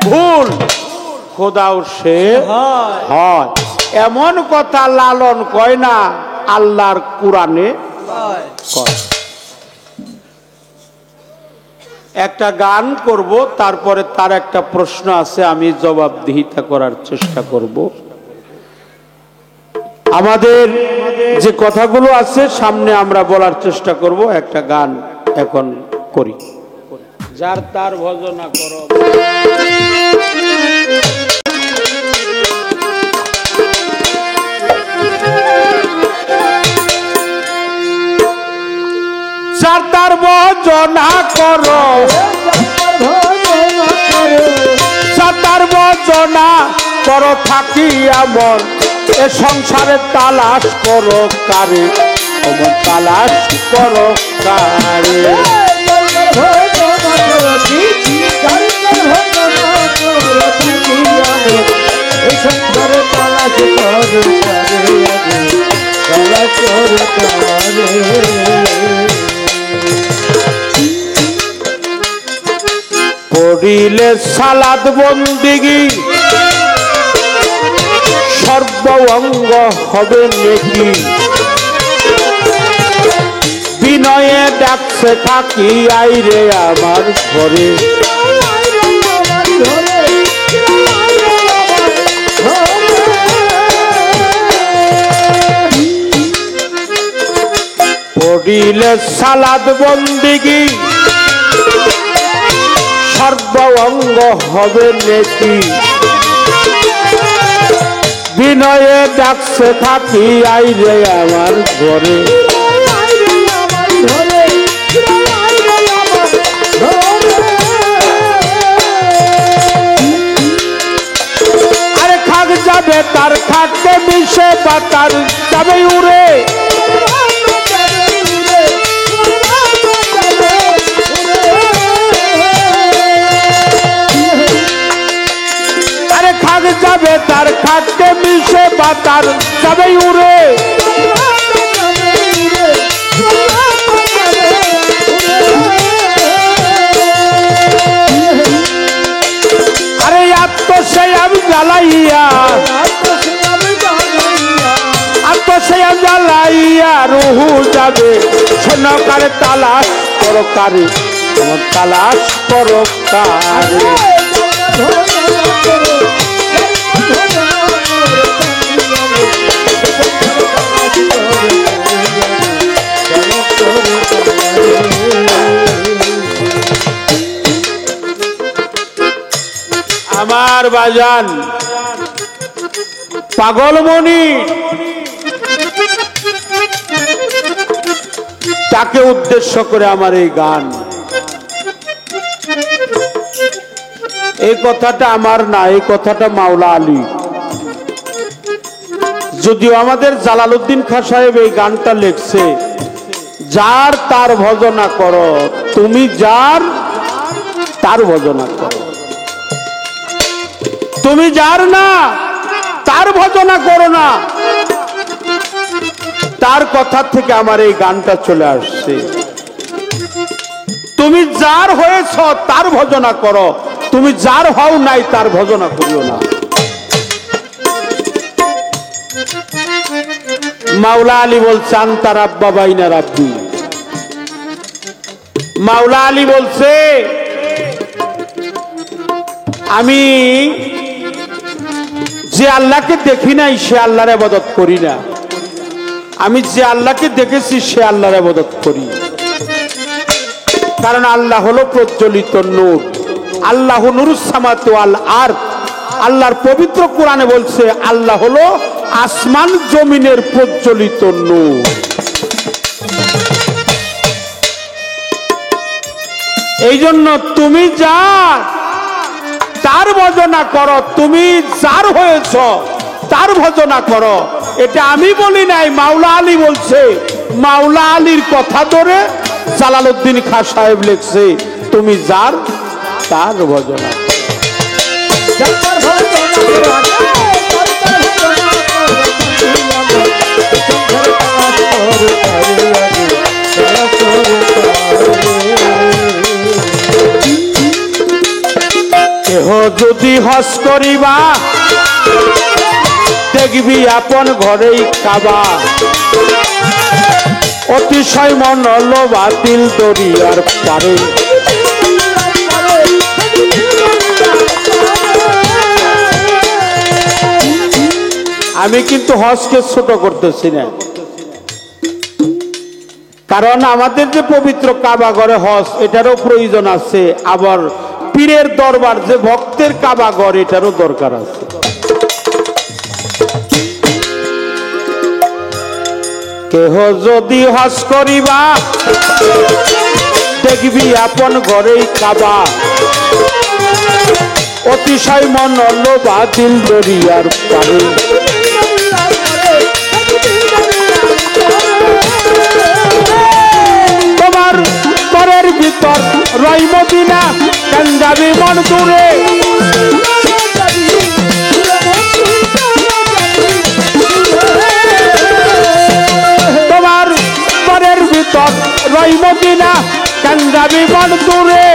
ভুল, খোদাও সে হয়। এমন কথা লালন কয় না, আল্লাহর কোরআনে কয়। একটা গান করব, তারপরে তার একটা প্রশ্ন আছে, আমি জবাবদিহিতা করার চেষ্টা করব। আমাদের যে কথাগুলো আছে সামনে আমরা বলার চেষ্টা করব। একটা গান এখন করি, যার তার ভজনা করো। যার তার ভজনা করো, যার তার ভজনা করো থাকি আমর, এ সংসারে তালাশ করো কারে, অমর তালাশ করো কারে। পড়িলে সালাদ বন্দিগি সর্ব অঙ্গ হবে নেকি, বিনয়ে ডাকছে থাকি আইরে আমার ঘরে। পড়িলে সালাদ বন্দিগি সর্ব অঙ্গ হবে নেকি, বিনয়ে ডাকছে থাকি আইরে আমার ঘরে। আরে খাক যাবে তার খাকতে মিশে পাতার যাবে উড়ে, আরে খাক যাবে তার খাকতে মিশে পাতার যাবে উড়ে। আরে আত্মসেয়াম জ্বালাইয়া, আত্মসেয়াম জ্বালাইয়া রুহু যাবে সোনকারে তালাশ করো কারে, তালাশ করো কারে। আমার বাজান পাগলমণি, তাকে উদ্দেশ্য করে আমার এই গান। এই কথাটা আমার না, এই কথাটা মাওলা আলী। যদিও আমাদের জালালউদ্দিন খাঁ সাহেব এই গানটা লিখছে, যার তার ভজনা করো, তুমি যার তার ভজনা করো, তুমি যার না তার ভজনা করো না। তার কথা থেকে আমার এই গানটা চলে আসছে। তুমি যার হয়েছ তার ভজনা করো, তুমি যার হও নাই তার ভজনা করিও না। মাওলা আলী বলছেন তার আব্বা বাইনা রাব্বি। মাওলা আলী বলছে আমি যে আল্লাহকে দেখি নাই সে আল্লাহর ইবাদত করি না, আমি যে আল্লাহকে দেখেছি সে আল্লাহর ইবাদত করি। কারণ আল্লাহ হলো প্রজ্বলিত নূর, আল্লাহ নূরুস সামাওয়াতি ওয়াল আরদ। আল্লাহর পবিত্র কোরআনে বলছে আল্লাহ হলো আসমান জমিনের প্রজ্বলিত নূর। এই জন্য তুমি যার তার ভজনা করো, তুমি যার হয়েছ তার ভজনা করো। এটা আমি বলি নাই, মাওলা আলী বলছে। মাওলা আলীর কথা ধরে জালালউদ্দিন খাঁ সাহেব লিখছে, তুমি যার তার ভজনা। যদি হজ করিবা দেখবি আপন ঘরেই কাবা অতিশয় মন হলো বাতিল দরিয়ার পারে। আমি কিন্তু হজকে ছোট করতেছি না, কারণ আমাদের যে পবিত্র কাবা ঘরে হজ এটারও প্রয়োজন আছে, আবার পীরের দরবার যে ভক্তের কাবা ঘর এটারও দরকার আছে। কেহ যদি হজ করিবা দেখবি আপন ঘরেই কাবা অতিশয় মন হলো বাতিল দরিয়ার পারে। তোমার ঘরের ভিতর রই মদিনা কেন যাবি মন দূরে। তোমার ঘরের ভিতর রই মদিনা কেন যাবি মন দূরে।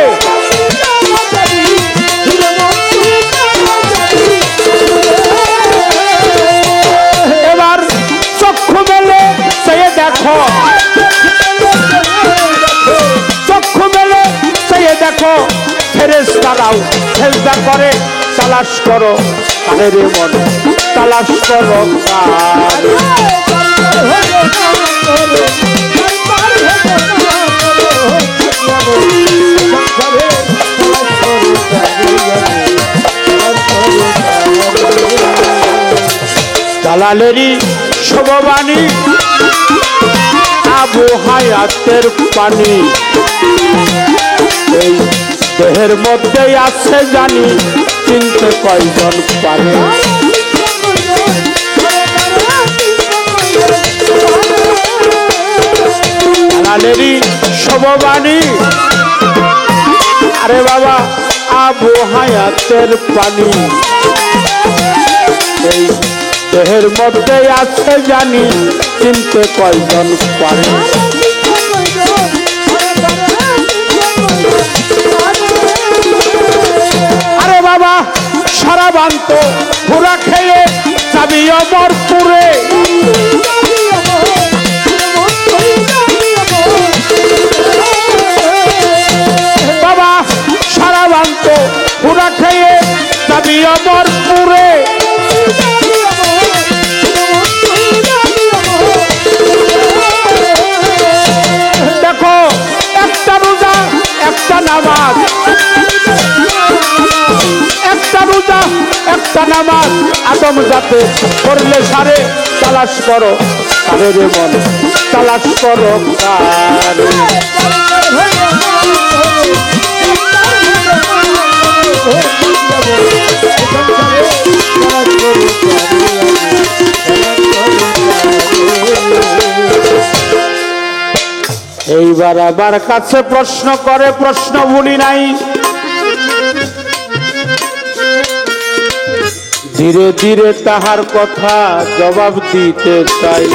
এবার চক্ষু মেলে সে দেখো, চক্ষু মেলে সে দেখো ফেরেশতারাও সেজদা করে। তালাশ করো কানের মন, তালাশ করো কার। জালালেরই শুভবাণী আবু হায়াতের পানি এই দেহের মধ্যে আছে জানি চিনতে কয়জন পারে। জালালেরই শুভবাণী আরে বাবা আবু হায়াতের পানি এই দেহের মধ্যে আছে জানি চিনতে কয়জন পারে। আরে বাবা সারা বান্ত পুরা খেয়ে যাবি অমরপুরে। বাবা সারা বান্ত পুরা খেয়ে যাবি অমরপুরে। দেখো একটা রোজা একটা নামাজ, একটা রোজা একটা নামাজ আদম জাতে করলে সারে। তালাশ করো কানের মন, তালাশ করো কার। এইবার আবার কাছে প্রশ্ন করে, প্রশ্ন ভুলি নাই। ধীরে ধীরে তাহার কথা জবাব দিতে চাই।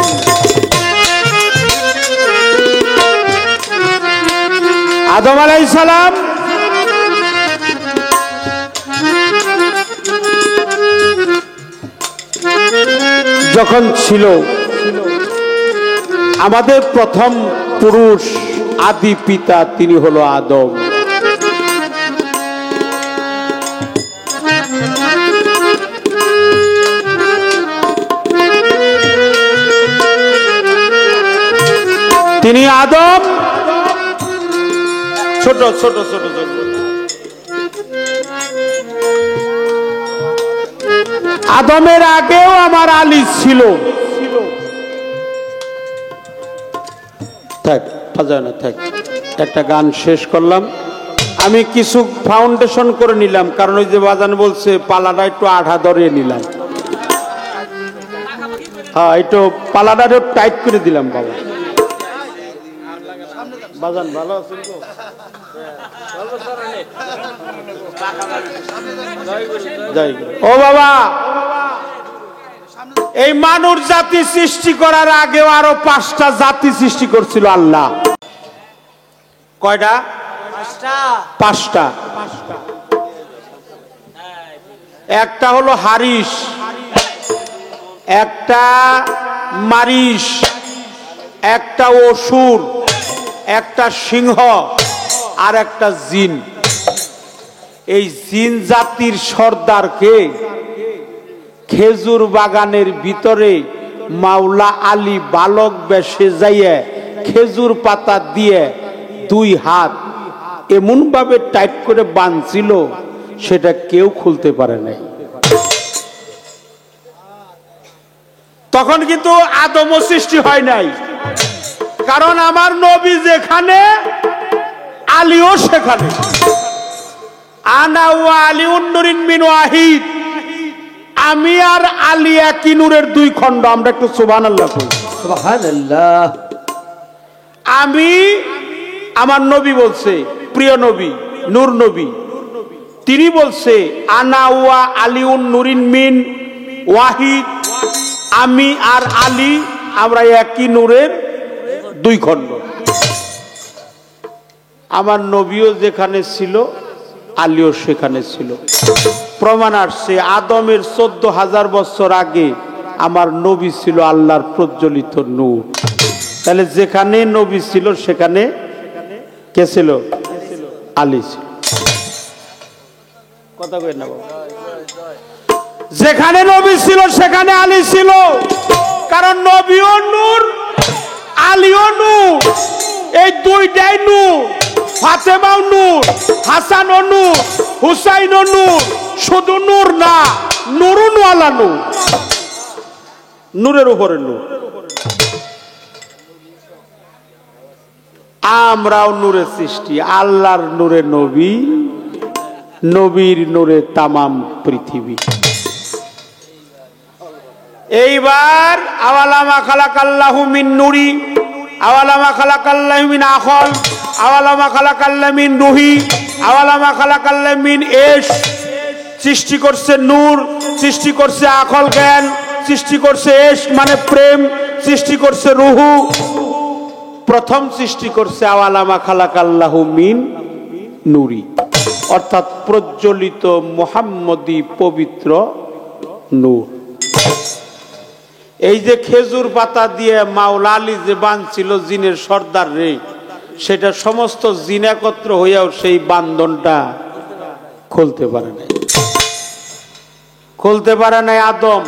আদম আলাইহিস সালাম যখন ছিল আমাদের প্রথম পুরুষ আদি পিতা তিনি হলো আদম। তিনি আদম ছোট ছোট ছোট ছোট আদমের আগেও আমার আলী ছিল। থাক ফাজা না থাক, একটা গান শেষ করলাম। আমি কিছু ফাউন্ডেশন করে নিলাম, কারণ ওই যে বাজান বলছে পালাটা একটু আঠা ধরিয়ে নিলাম। হ্যাঁ একটু পালাটা টাইট করে দিলাম। বাবা বাজান ভালো আছেন তো? ও বাবা, এই মানুষ জাতি সৃষ্টি করার আগেও আরো 5টা জাতি সৃষ্টি করছিল আল্লাহ। কয়টা? 5টা। একটা হলো হারিস, একটা মারিস, একটা অসুর, একটা সিংহ, আর একটা জিন। এই জিন জাতির সর্দারকে খেজুর বাগানের ভিতরে মাওলা আলী বালক বেশে যাইয়ে খেজুর পাতা দিয়ে 2 হাত এমন ভাবে টাইট করে বাঁধছিল, সেটা কেউ খুলতে পারে নাই। তখন কিন্তু আদমও সৃষ্টি হয় নাই, কারণ আমার নবী যেখানে আলীও সেখানে। আনা ওয়া আলিউন নূরিন মিন ওয়াহিদ, আমি আর আলী একই নূরের 2 খণ্ড। আমরা একটু সুবহানাল্লাহ কই। সুবহানাল্লাহ। আমি, আমার নবী বলছে, প্রিয় নবী নূর নবী, তিনি বলছে আনা ওয়া আলিউন নূরিন মিন ওয়াহিদ, আমি আর আলী আমরা একই নূরের 2 খণ্ড। আমার নবীও যেখানে ছিল আলীও সেখানে ছিল। প্রমাণ আসছে আদমের 14,000 বছর আগে আমার নবী ছিল আল্লাহর প্রজ্বলিত নূর। তাহলে যেখানে নবী ছিল সেখানে কে ছিল? আলী ছিল। কথা কই না বাবা? যেখানে নবী ছিল সেখানে আলী ছিল, কারণ নবীও নূর আলীও নূর, এই 2টাই নূর। ফাতেমাও নূর, হাসানও নূর, হুসাইনও নূর। শুধু নূর না, নূরুন ওয়ালা নূর, নূরের উপরে নূর। আমরাও নূরের সৃষ্টি, আল্লাহর নূরে নবী, নবীর নূরে তামাম পৃথিবী। এইবার আওয়ালামা খালাকাল্লাহু মিন নূরি, আওয়ালামা খালাকাল্লাহু মিন আখল, আওয়ালামা খালাকাল্লাহু মিন রুহি, আওয়ালামা খালাকাল্লাহু মিন এশ। সৃষ্টি করছে নূর, সৃষ্টি করছে আখল জ্ঞান, সৃষ্টি করছে এশ মানে প্রেম, সৃষ্টি করছে রুহু। প্রথম সৃষ্টি করছে আওয়ালামা খালাকাল্লাহু মিন নূরি, অর্থাৎ প্রজ্বলিত মুহাম্মদী পবিত্র নূর। এই যে খেজুর পাতা দিয়ে মাওলা আলী যে বাঁধছিল জিনের সর্দার রে, সেটা সমস্ত জিন একত্র হইয়াও সেই বান্ধনটা খুলতে পারে নাই। খুলতে পারে নাই আদম,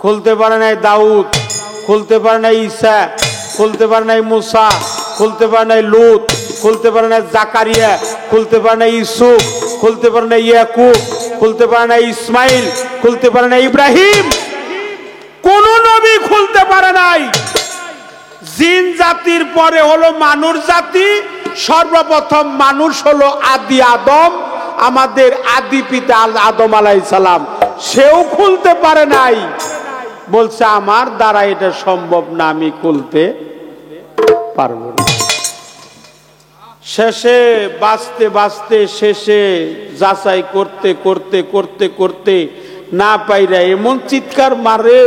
খুলতে পারে নাই দাউদ, খুলতে পারে নাই ঈসা, খুলতে পারে নাই মুসা, খুলতে পারে নাই লূত, খুলতে পারে নাই জাকারিয়া, খুলতে পারে নাই ইউসুফ, খুলতে পারে নাই ইয়াকুব, খুলতে পারে নাই ইসমাইল, খুলতে পারে নাই ইব্রাহিম। কোন নবী খুলতে পারে নাই। জিন জাতির পরে হলো মানুষ জাতি, সর্বপ্রথম মানুষ হলো আদি আদম, আমাদের আদি পিতা আদম আলাইহিস সালাম, সেও খুলতে পারে নাই। বলছে আমার দ্বারা এটা সম্ভব না, আমি খুলতে পারবো না। শেষে বাঁচতে বাঁচতে শেষে যাচাই করতে করতে করতে করতে না পাইরা এমন চিৎকার মারে,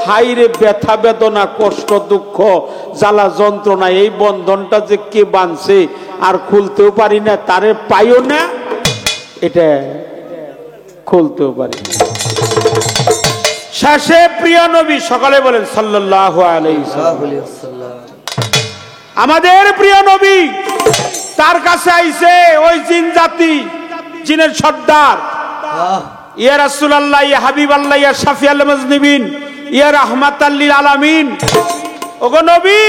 হাইরে ব্যথা বেদনা কষ্ট দুঃখ জ্বালা যন্ত্রণা, এই বন্ধনটা যে কে বাঁধছে আর খুলতেও পারি না, তারে পাইও না, এটা খুলতেও পারি। শেষে প্রিয় নবী, সকালে বলেন সাল্লাল্লাহু আলাইহি ওয়াসাল্লাম, আমাদের প্রিয় নবী, তার কাছে আইছে ওই জিন জাতি, জিনের সর্দার, ইয়া রাসূলুল্লাহ, ইয়া হাবিবাল্লাহ, ইয়া শাফিউল মুজনিবিন, ইয়া রাহমাতাল লিল আলামিন। ওগো নবী,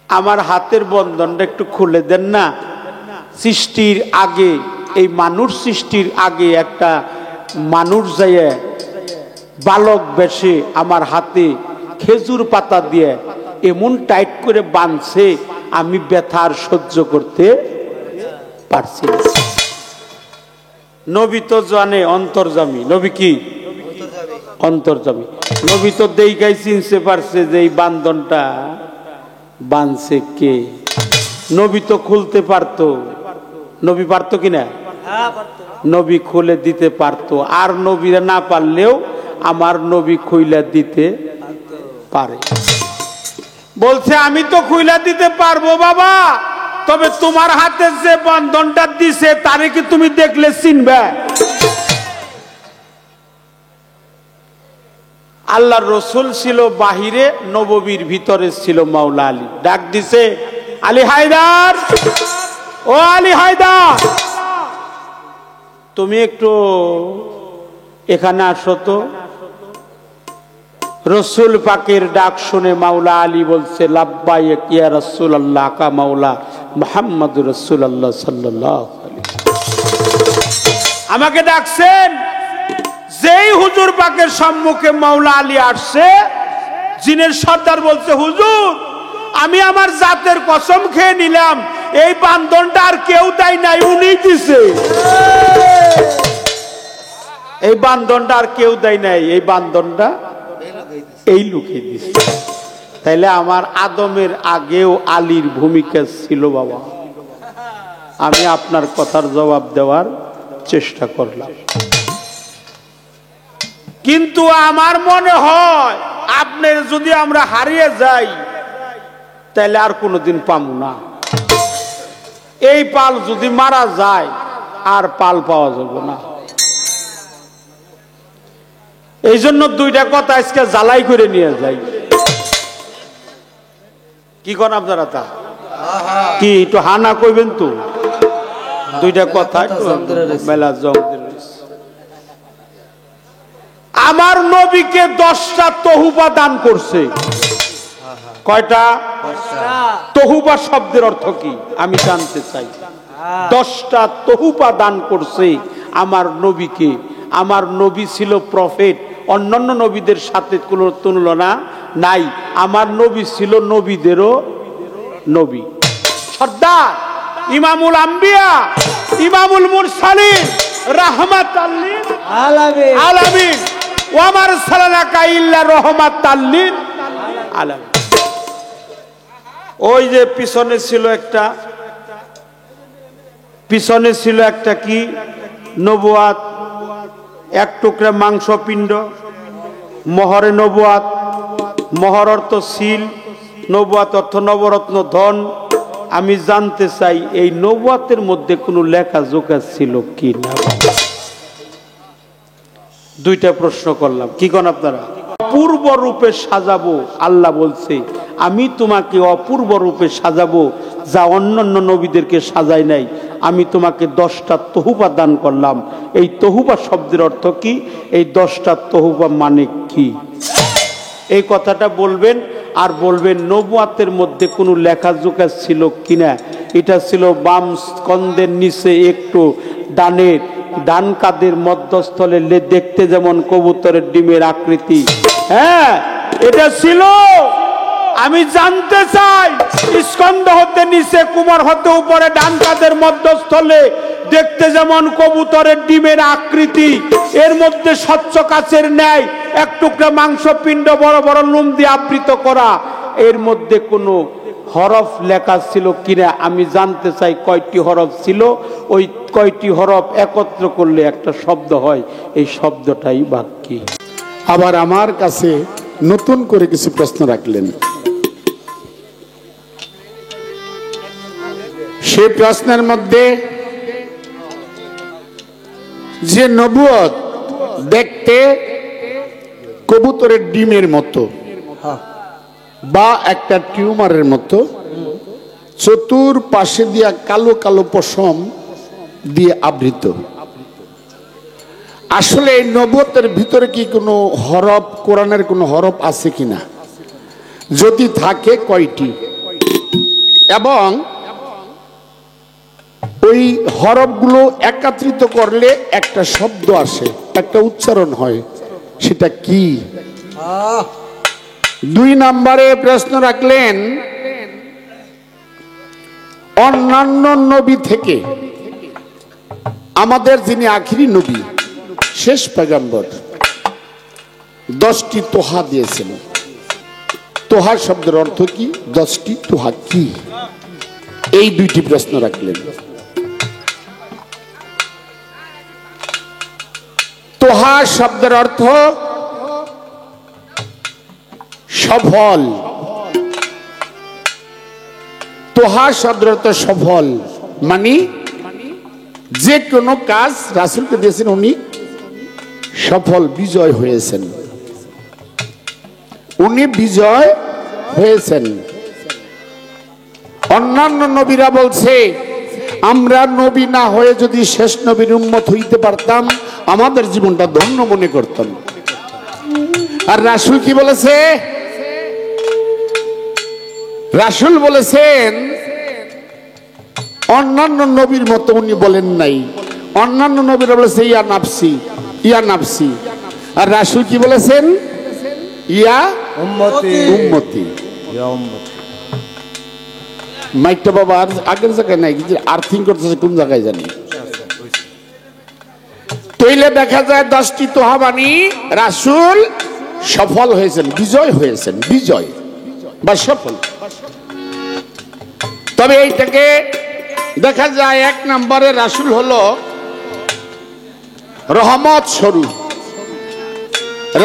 আমার হাতের বন্ধনটা একটু খুলে দেন না। সৃষ্টির আগে, এই মানুষ সৃষ্টির আগে একটা মানুষ যায় বালক বেশে আমার হাতে খেজুর পাতা দিয়ে এমন টাইট করে বাঁধছে, আমি ব্যথা আর সহ্য করতে পারছি না। নবী তো জানে অন্তর্যামী, নবী কি অন্তর্যামী, নবী তো দেখাই চিনতে পারছে যে এই বান্ধনটা বাঁধছে কে। নবী তো খুলতে পারতো, নবী পারতো কিনা? নবী খুলে দিতে পারতো, আর নবীরা না পারলেও আমার নবী খুইলা দিতে পারে। বলছে আমি তো খুইলা দিতে পারবো বাবা, তবে তোমার হাতে যে বন্ধনটা দিছে তারে কি তুমি দেখলে চিনবে? আল্লাহর রসুল ছিল বাহিরে, নববীর ভিতরে ছিল মাওলা আলী। ডাক দিছে, আলী হায়দার, ও আলী হায়দার, তুমি একটু এখানে আসো তো। রসুল পাকের ডাক শুনে মাওলা আলী বলছে, লাব্বাইক ইয়া রাসূলুল্লাহ, কা মাওলা মুহাম্মদুর রাসূলুল্লাহ সাল্লাল্লাহু আলাইহি ওয়াসাল্লাম। আমাকে ডাকছেন। যেই হুজুর পাকের সম্মুখে মাওলা আলী আসছে, জিনের সর্দার বলছে, হুজুর আমি আমার জাতের কসম খেয়ে নিলাম, এই বান্ধনটা আর কেউ দেয় নাই, উনি দিছে। এই বান্ধনটা আর কেউ দেয় নাই, এই বান্ধনটা এই লোকে দিছে। তাইলে আমার আদমের আগেও আলীর ভূমিকা ছিল বাবা। আমি আপনার কথার জবাব দেওয়ার চেষ্টা করলাম, কিন্তু আমার মনে হয় আপনার যদি আমরা হারিয়ে যাই তাহলে আর কোনোদিন পাবো না। এই পাল যদি মারা যায় আর পাল পাওয়া যাবে না। এই জন্য দুইটা কথা আজকে জ্বালাই করে নিয়ে যাই। কি করেন আপনারা? তা কি একটু হানা কইবেন তো? দুইটা কথা মেলা জং। আমার নবীকে 10টা তহুবা দান করছে। কয়টা? তহুবা শব্দের অর্থ কি আমি জানতে চাই। 10টা তহুবা দান করছে আমার নবীকে। আমার নবী ছিল প্রফেট, অন্যান্য নবীদের সাথে কোনো তুলনা নাই। আমার নবী ছিল নবীদেরও নবী, সর্দার, ইমামুল আম্বিয়া, ইমামুল মুরসালিন, রাহমাতাল লিল আলামিন, ওয়া মা আরসালনাকা ইল্লা রাহমাতাল লিল আলামিন। ওই যে পিছনে ছিল একটা কি নবুয়াত, এক টুকরা মাংস পিণ্ড, মোহরে নবুয়াত। মোহর অর্থ সিল, নবুয়াত অর্থ নবরত্ন ধন। আমি জানতে চাই এই নবুয়াতের মধ্যে কোনো লেখা জোকা ছিল কি না। দুইটা প্রশ্ন করলাম, কি কোন আপনারা? অপূর্ব রূপে সাজাবো, আল্লাহ বলছে আমি তোমাকে অপূর্ব রূপে সাজাবো, যা অন্যান্য নবীদেরকে সাজাই নাই। আমি তোমাকে 10টা তহুবা দান করলাম। এই তহুবা শব্দের অর্থ কি? এই 10টা তহুবা মানে কি? এই কথাটা বলবেন। আর বলবেন নবুয়াতের মধ্যে কোনো লেখাজোকা ছিল কিনা। এটা ছিল বাম স্কন্দের নিচে একটু ডান কাদের মধ্যস্থলে দেখতে যেমন কবুতরের ডিমের আকৃতি। হ্যাঁ, এটা ছিল। আমি জানতে চাই স্কন্দ হতে নিচে, কুমার হতে উপরে, ডান কাদের মধ্যস্থলে দেখতে যেমন কবুতরের ডিমের আকৃতি, এর মধ্যে স্বচ্ছ কাচের ন্যায় এক টুকরা মাংস পিণ্ড, বড় বড় লোম দিয়ে আবৃত করা, এর মধ্যে কোনো হরফ লেখা ছিল কিনা আমি জানতে চাই। কয়টি হরফ ছিল? ওই কয়টি হরফ একত্র করলে একটা শব্দ হয়, এই শব্দটাই বাক্যে। আবার আমার কাছে নতুন করে কিছু প্রশ্ন রাখলেন। সেই প্রশ্নের মধ্যে যে নবুয়ত দেখতে কবুতরের ডিমের মতো বা একটা টিউমারের মতো, চতুর্পাশে দিয়া কালো কালো পশম দিয়ে আবৃত, আসলে এই নবুয়তের ভিতরে কি কোনো হরফ, কোরআনের কোনো হরফ আছে কিনা? যদি থাকে কয়টি? এবং ওই হরফগুলো একত্রিত করলে একটা শব্দ আসে, একটা উচ্চারণ হয়, সেটা কি? 2 নম্বরে প্রশ্ন রাখলেন, অন্যান্য নবী থেকে আমাদের যিনি আখিরি নবী, শেষ পয়গম্বর, 10টি তোহা দিয়েছেন। তোহা শব্দের অর্থ কি? 10টি তোহা কি? এই 2টি প্রশ্ন রাখলেন। তোহা শব্দের অর্থ সফল। তোহা শব্দের অর্থ সফল, মানে যে কোনো কাজ রাসূলকে দিয়েছেন উনি সফল, বিজয় হয়েছেন। উনি বিজয় হয়েছেন। অন্যান্য নবীরা বলছে আমরা নবী না হয়ে যদি শেষ নবীর উম্মত হইতে পারতাম আমাদের জীবনটা ধন্য মনে করতাম। আর রাসূল কি বলেছে? রাসূল বলেছেন অন্যান্য নবীর মতো উনি বলেন নাই। অন্যান্য নবীরা বলেছে ইয়া নাফসি ইয়া নাফসি, আর রাসূল কি বলেছেন? ইয়া উম্মতি উম্মতি। ইয়া উম্মতি। মাইকটা বাবা আর আগের জায়গায় নাই, আর্থিং করতেছে কোন জায়গায় জানি। তৈলে দেখা যায় 10টি তোহাবানি রাসূল সফল হয়েছেন, বিজয় হয়েছেন, বিজয় বা সফল। তবে এইটাকে দেখা যায় 1 নম্বরে রাসূল হলো রহমত স্বরূপ।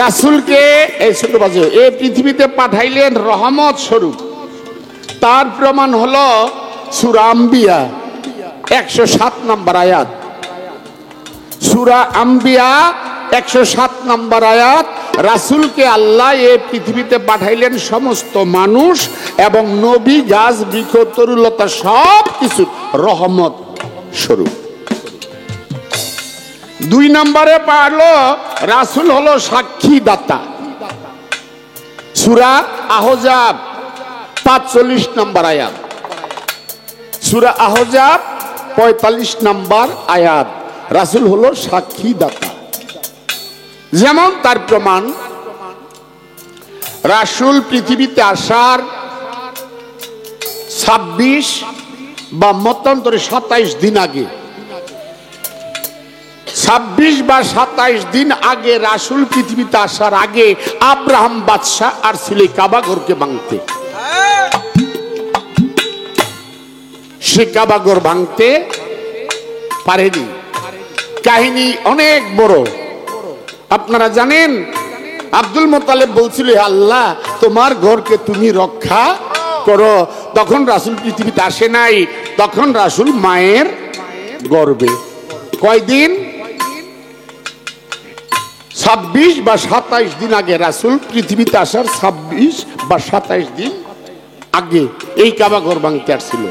রাসূলকে এই ছোট বাজে এই পৃথিবীতে পাঠাইলেন রহমত স্বরূপ। তার প্রমাণ হলো সূরা আম্বিয়া 107 নম্বর আয়াত। সূরা আম্বিয়া 107 নম্বর আয়াত। রাসূলকে আল্লাহ এই পৃথিবীতে পাঠাইলেন সমস্ত মানুষ এবং নবী গাছ বৃক্ষ তরুলতা সব কিছু রহমত স্বরূপ। 2 নম্বরে পারলো রাসূল হলো সাক্ষী দাতা। সূরা আহজাব 45 নম্বর আয়াত। সূরা আহজাব 45 নম্বর আয়াত। রাসূল হলো সাক্ষী দাতা। যেমন তার প্রমাণ রাসূল পৃথিবীতে আসার 26 বা মতান্তরে 27 দিন আগে, 26 বা 27 দিন আগে রাসূল পৃথিবীতে আসার আগে আব্রাহাম বাদশা আর ছিল কাবা ঘরকে ভাঙতে। সে কাবা ঘর ভাঙতে পারেনি। কাহিনী অনেক বড়। আপনারা জানেন আব্দুল মুত্তালিব বলছিল আল্লাহ তোমার ঘরকে তুমি রক্ষা করো। তখন রাসূল পৃথিবীতে আসে নাই, তখন রাসূল মায়ের গর্ভে। কয়দিন? 26 বা 27 দিন আগে। রাসূল পৃথিবীতে আসার 26 বা 27 দিন আগে এই কাবা ঘর ভাঙতে আসছিল।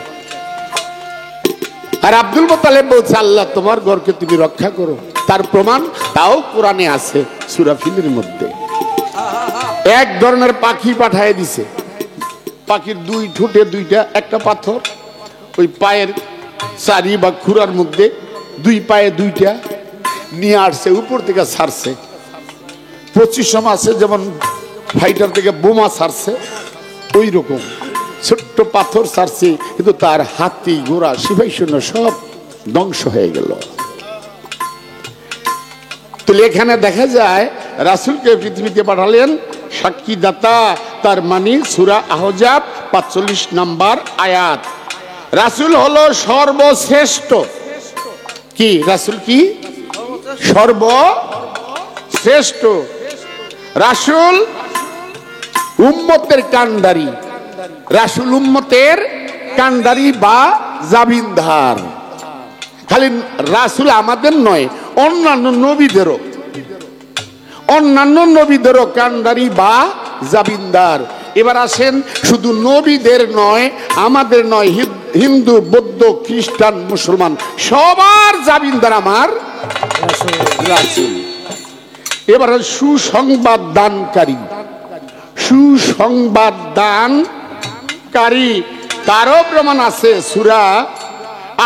আর আব্দুল মুত্তালিব বলছে আল্লাহ তোমার ঘরকে তুমি রক্ষা করো। তার প্রমাণ তাও কোরআনে আছে সূরা ফিলের মধ্যে। এক ধরনের পাখি পাঠিয়ে দিছে। পাখির 2 ঠোঁটে 2টা একটা পাথর, ওই পায়ের চারি বা খুরার মধ্যে 2 পায়ে 2টা নিয়ে আসছে, উপর থেকে ছাড়ছে। 25 আছে যেমন ফাইটার থেকে বোমা ছাড়ছে ওই রকম ছোট্ট পাথর ছাড়ছে, কিন্তু তার হাতি ঘোড়া সিপাহী সৈন্য সব ধ্বংস হয়ে গেল। তাহলে এখানে দেখা যায় রাসূলকে পৃথিবীতে পাঠালেন সাক্ষী দাতা। তার মানে সূরা আহজাব 45 নম্বর আয়াত। রাসূল হলো সর্বশ্রেষ্ঠ। কি রাসূল? কি সর্বশ্রেষ্ঠ? রাসূল উম্মতের কান্ডারি। রাসূল উম্মতের কান্ডারি বা জামিনদার। খালি রাসূল আমাদের নয়, অন্যান্য নবীদেরও কান্ডারি বা জামিনদার। এবার আসেন শুধু নবীদের নয়, আমাদের নয়, হিন্দু বৌদ্ধ খ্রিস্টান মুসলমান সবার জামিনদার আমার রাসূল। এবার সুসংবাদ দানকারী। সুসংবাদ দানকারী তারও প্রমাণ আছে সূরা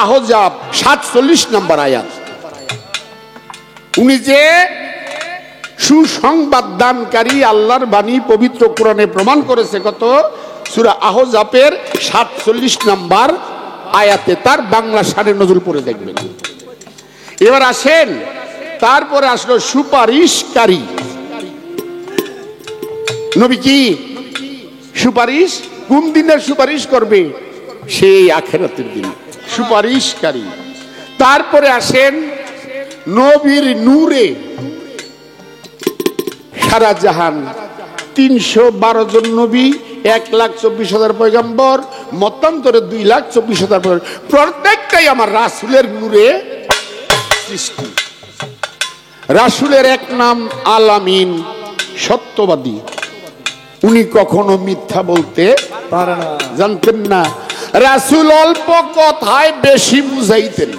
আহজাব 47 নম্বর আয়াত। উনি যে সুসংবাদ দানকারী আল্লাহর বাণী পবিত্র কোরআনে প্রমাণ করেছে। কত? সূরা আহজাবের 47 নম্বর আয়াতে। তার বাংলা শানে নজরুল পড়ে দেখবেন। এবার আসেন তারপরে আসলো সুপারিশকারী। নবী কি সুপারিশ? কোন দিনের সুপারিশ করবে? সেই আখিরাতের দিন সুপারিশকারী। তারপরে আসেন নবীর নূরে সারা জাহান। 312 জন নবী, 1,24,000 পয়গম্বর, মতান্তরে 2,24,000। প্রত্যেকটাই আমার রাসূলের নূরে সৃষ্টি। রাসূলের এক নাম আল আমিন, সত্যবাদী। উনি কখনো মিথ্যা বলতে পারে না। জানতেন না। রাসূল অল্প কথায় বেশি বুঝাইতেন।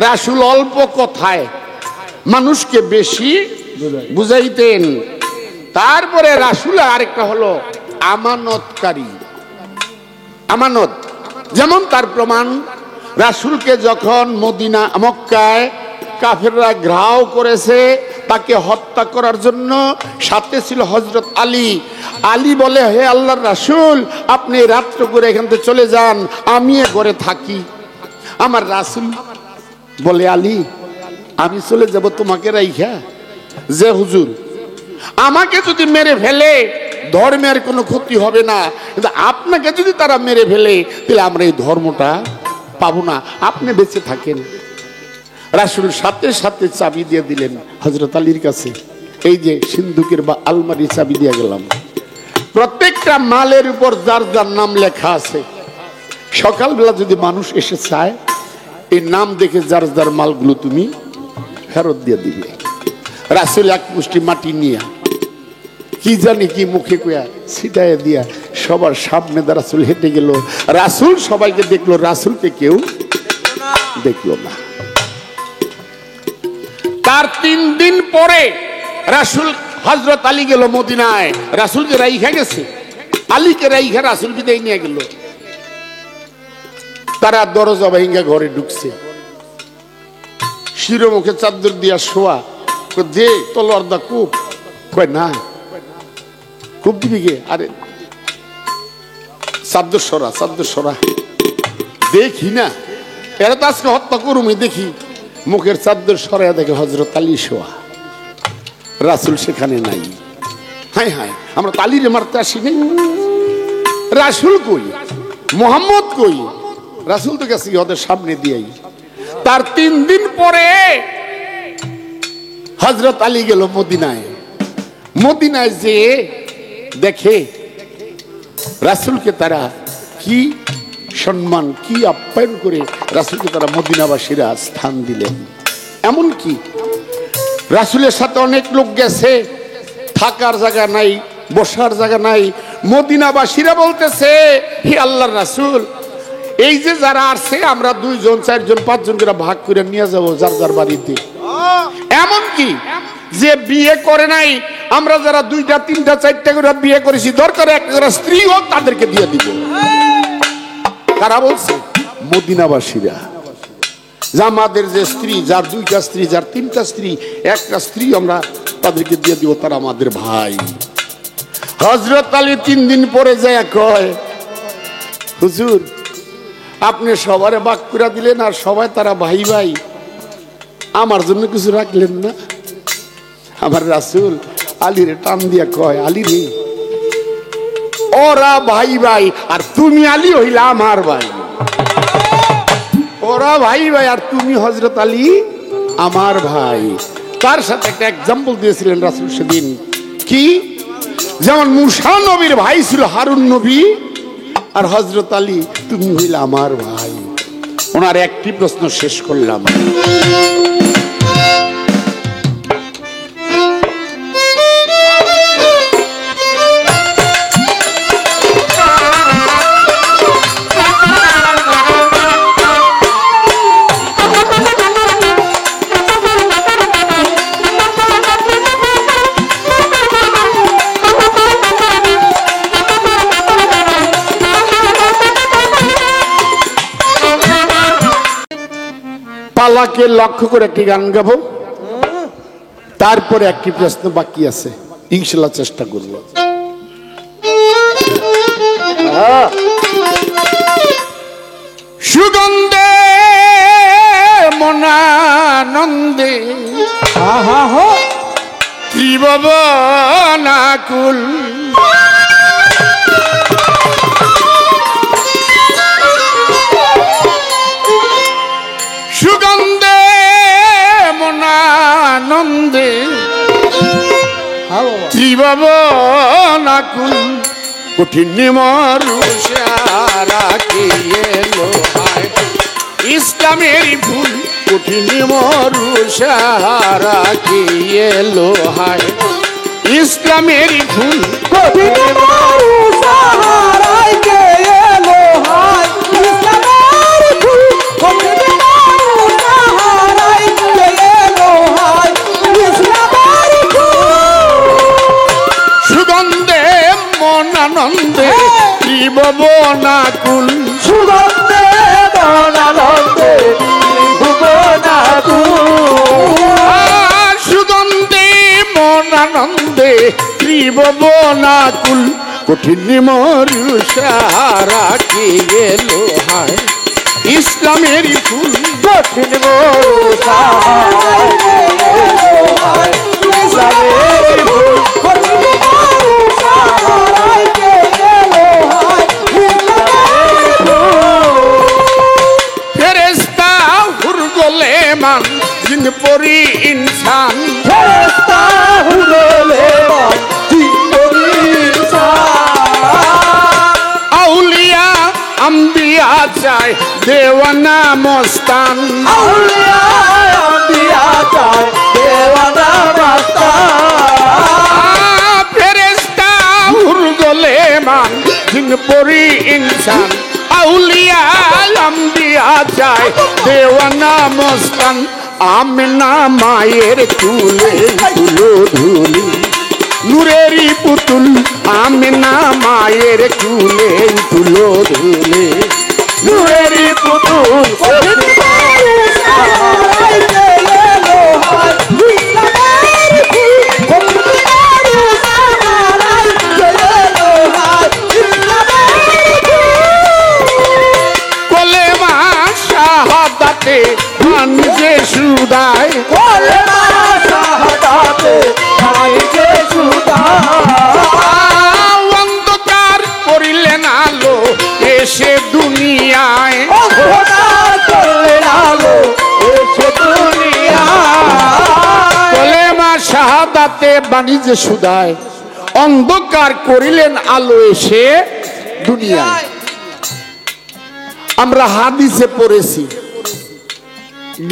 রাসূল অল্প কথায় মানুষকে বেশি বুঝাইতেন। তারপরে রাসূল আরেকটা হলো আমানতকারী। আমানত, যেমন তার প্রমাণ, রাসূলকে যখন মদিনা মক্কায় কাফেররা ঘেরাও করেছে তাকে হত্যা করার জন্য, সাথে ছিল হযরত আলী। আলী বলে, হে আল্লাহর রাসূল, আপনি রাত্র করে এখান থেকে চলে যান, আমি এ ঘরে থাকি। আমার রাসূল বলে, আলী আমি চলে যাব তোমাকে রাইখা? যে হুজুর, আমাকে যদি মেরে ফেলে ধর্মের কোনো ক্ষতি হবে না, কিন্তু আপনাকে যদি তারা মেরে ফেলে তাহলে আমরা এই ধর্মটা পাবো না, আপনি বেঁচে থাকেন। রাসূল সাথে সাথে চাবি দিয়ে দিলেন হযরত আলীর কাছে। এই যে সিন্ধুকের বা আলমারি চাবি দিয়ে গেলাম, প্রত্যেকটা মালের উপর যার যার নাম লেখা আছে। সকালবেলা যদি মানুষ এসে চায়, এই নাম দেখে যার যার মালগুলো তুমি ফেরত দিয়ে দিবে। রাসূল এক মুষ্টি মাটি নিয়ে কি জানি কি মুখে কয়া ছিটায় দিয়া সবার সামনে রাসূল হেঁটে গেল। রাসূল সবাইকে দেখলো, রাসূলকে কেউ দেখলো না। তার 3 দিন পরে রাসূল হযরত আলী গেল মদিনায়। রাসূলকে রাইখা গেছে, আলীকে রাইখা রাসূল বিদায় নিয়ে গেল। তারা দরজা ভাঙা ঘরে ঢুকছে, শিরোমুখে চাদর দিয়া শোয়া। যে তলোয়ার দা কূপ, কয় না কূপ দিবি গে? আরে চাদর সরা, চাদর সরা। দেখি না, এরা তো আজকে হত্যা করুমি। দেখি মুখের চাদর সরাইয়া দেখে হযরত আলী শোয়া, রাসূল সেখানে নাই। হায় হায়, আমরা তালিরে মারতে আসিনি। রাসূল কই, মুহাম্মদ কই? রাসূল তো গেছে ওদের সামনে দিয়েই। তার 3 দিন পরে হযরত আলী গেল মদিনায়। মদিনায় যে দেখে রাসূলকে তারা কি সম্মান, কি আপ্যায়ন করে রাসূলকে তারা মদিনাবাসীরা স্থান দিলেন। এমন কি রাসূলের সাথে অনেক লোক গেছে, থাকার জায়গা নাই, বসার জায়গা নাই। মদিনাবাসীরা বলতেছে, হে আল্লাহর রাসূল, এই যে যারা আসছে আমরা 2 জন 4 জন 5 জন করে ভাগ করে নিয়ে যাবো যার যার বাড়িতে। এমন কি যে বিয়ে করে নাই, আমরা যারা 2টা 3টা 4টা করে বিয়ে করেছি, দরকার একটা স্ত্রী হোক, তাদেরকে দিয়ে দিব। কারা বলছে? মদিনাবাসীরা। যে আমাদের যে স্ত্রী, যার 2টা স্ত্রী, যার 3টা স্ত্রী, একটা স্ত্রী আমরা তাদেরকে দিয়ে দিব, তারা আমাদের ভাই। হযরত আলী 3 দিন পরে যায় কয়, হুজুর আপনি সবারে ভাগ করে দিলেন, আর সবাই তারা ভাই ভাই, আমার জন্য কিছু রাখলেন না? আমার রাসূল আলীরে টান দিয়া কয়, আলী রে, ওরা ভাই ভাই আর তুমি আলী হইলা আমার ভাই। ওরা ভাই ভাই আর তুমি হযরত আলী আমার ভাই। তার সাথে একটা এক্সাম্পল দিয়েছিলেন রাসূল সেদিন, কি যেমন মুসা নবীর ভাই ছিল হারুন নবী, আর হযরত আলী তুমি হইলা আমার ভাই। ওনার একটি প্রশ্ন শেষ করলাম, পালাকে লক্ষ্য করে একটি গান গাবো, তারপরে একটি প্রশ্ন বাকি আছে, ইনশাআল্লাহ চেষ্টা করব। সুগন্ধে মনানন্দে ত্রিভুবনাকুল, সুগন্ধে মনানন্দে ত্রিভুবনাকুল, কঠিন মরুষারা কে এলো হায়, ইসলামের ফুল কঠিন মরুষারা কে এলো হায়, ইসলামের ফুল কঠিন মানুষ হারাই কে এলো হায় ইসলামের ফুল কঠিন মানুষ হারাই কে এলো হায় ইসলামের ফুল সুগন্ধে মন আনন্দে ত্রিভুবনাকুল সুগন্ধে মনানন্দে সুগন্ধে মন আনন্দে ত্রিভুবনাকুল কঠিন মরুষারা কে গেল হায় ইসলামের ফুল কঠিন মানুষ হারাই কে এলো হায় ইসলামের ফুল কঠিন মানুষ হারাই কে এলো হায় ইসলামের ফুল ফেরেশতা হুর গোলে মান জিন পরি ইনসান ফেরেশতা হুরলে মান জিন্দগি ইনসান আউলিয়া আম্বিয়া চায় দেওয়ানা মস্তান আউলিয়া আম্বিয়া চায় দেওয়ানা মস্তান ফেরেশতা হুর গোলে মান জিন পরি ইনসান আউলিয়া আম্বিয়া চায় দেওয়ানা মস্তান আমিনা মায়ের তুলে তুলো ধুলি নূরেরই পুতুল আমিনা মায়ের তুলে তুলো ধুলে নূরেরই পুতুল কঠিন মানুষ হারাই কে এলো হায় ইসলামের ফুল কঠিন মানুষ হারাই কে এলো হায় ইসলামের ফুল কলেমা শাহাদাতে মান যে সুদায় কলেমা শাহাদাতে ঠাই যে অন্ধকার করিলেন আলো এসে দুনিয়ায় অন্ধকার করলেন আলো এসে দুনিয়ায় কলেমা শাহাদাতে বাণিজ্য সুদায় অন্ধকার করিলেন আলো এসে দুনিয়ায় আমরা হাদিসে পড়েছি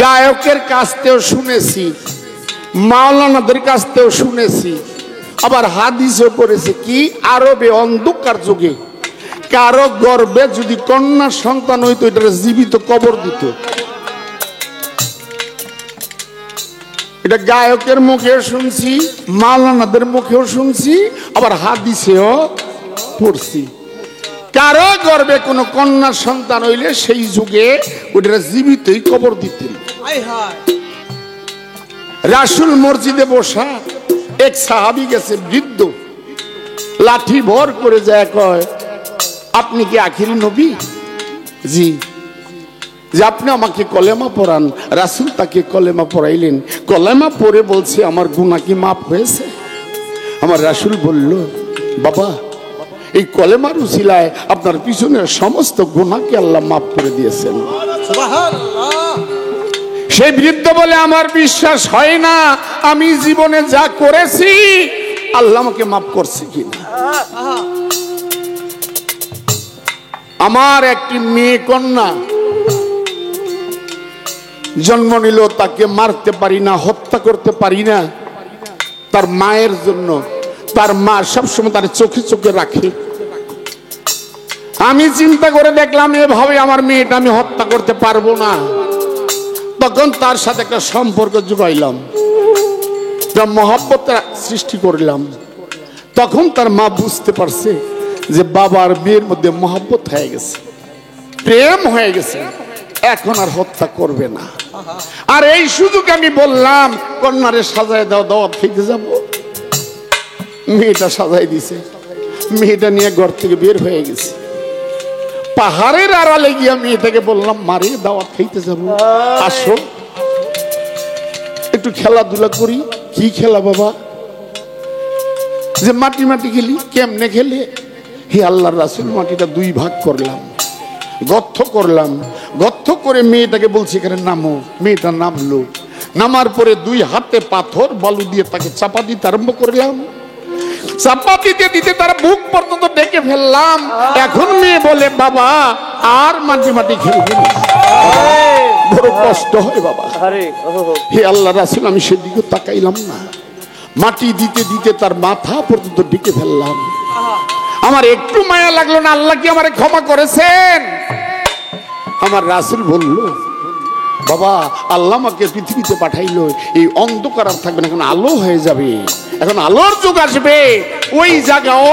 গায়কের কাছ থেকেও শুনেছি মাওলানাদের কাছ থেকেও শুনেছি আবার হাদিসে পড়েছি কি আরবে অন্ধকার যুগে কারো গর্ভে যদি কন্যা সন্তান হইতো এটা জীবিত কবর দিত এটা গায়কের মুখেও শুনছি মাওলানাদের মুখেও শুনছি আবার হাদিসেও পড়ছি কারো গর্ভে কোনো কন্যা সন্তান হইলে সেই যুগে ওটা জীবিতই কবর দিতেন রাসূল মসজিদে বসা এক সাহাবী গেছে বৃদ্ধ লাঠি ভর করে যায় কয় আপনি কি আখিরি নবী জি যে আপনি আমাকে কলেমা পড়ান রাসূল তাকে কলেমা পড়াইলেন কলেমা পড়ে বলছে আমার গুনাহ কি মাফ হয়েছে আমার রাসূল বলল বাবা এই কলেমার উসিলায় আপনার পিছনের সমস্ত গুনাহকে আল্লাহ মাফ করে দিয়েছেন সেই বৃদ্ধ বলে আমার বিশ্বাস হয় না আমি জীবনে যা করেছি আল্লাহ আমাকে মাফ করছে কিনা আমার একটি মেয়ে কন্যা জন্ম নিল তাকে মারতে পারি না হত্যা করতে পারি না তার মায়ের জন্য তার মা সবসময় তার চোখে চোখে রাখে আমি চিন্তা করে দেখলাম এভাবে আমার মেয়েটা আমি হত্যা করতে পারবো না তখন তার সাথে একটা সম্পর্ক জুগাইলাম মহব্বত সৃষ্টি করলাম তখন তার মা বুঝতে পারছে যে বাবার মেয়ের মধ্যে মহব্বত হয়ে গেছে প্রেম হয়ে গেছে এখন আর হত্যা করবে না আর এই সুযোগ আমি বললাম কন্যারে সাজায় দাও দাওয়াত খেতে যাবো মেয়েটা সাজাই দিছে মেয়েটা নিয়ে ঘর থেকে বের হয়ে গেছে পাহাড়ের আড়ালে গিয়ে মেয়েটাকে বললাম মারে দাওয়াত খাইতে যাবো আসো একটু খেলাধুলা করি কি খেলা বাবা যে মাটি মাটি খেলি কেমনে খেলে হে আল্লাহর রাসূল মাটিটা দুই ভাগ করলাম গর্ত করলাম গর্ত করে মেয়েটাকে বলছি এখানে নামো মেয়েটা নামলো নামার পরে দুই হাতে পাথর বালু দিয়ে তাকে চাপা দিতে আরম্ভ করলাম চাপা দিতে দিতে তার বুক পর্যন্ত ডেকে ফেললাম এখন মেয়ে বলে বাবা আর মাটি মাটি খেলবে না বড় কষ্ট হয় বাবা হে আল্লাহ রাসূল আমি সেদিকে তাকাইলাম না মাটি দিতে দিতে তার মাথা পর্যন্ত ডেকে ফেললাম। আমার একটু মায়া লাগলো না, আল্লাহ কি আমারে ক্ষমা করেছেন? আমার রাসূল বলল, বাবা আল্লাহ আমাকে পৃথিবীতে পাঠাইলো, এই অন্ধকার আর থাকবে না, এখন আলো হয়ে যাবে, এখন আলোর যুগ আসবে। ওই জায়গাও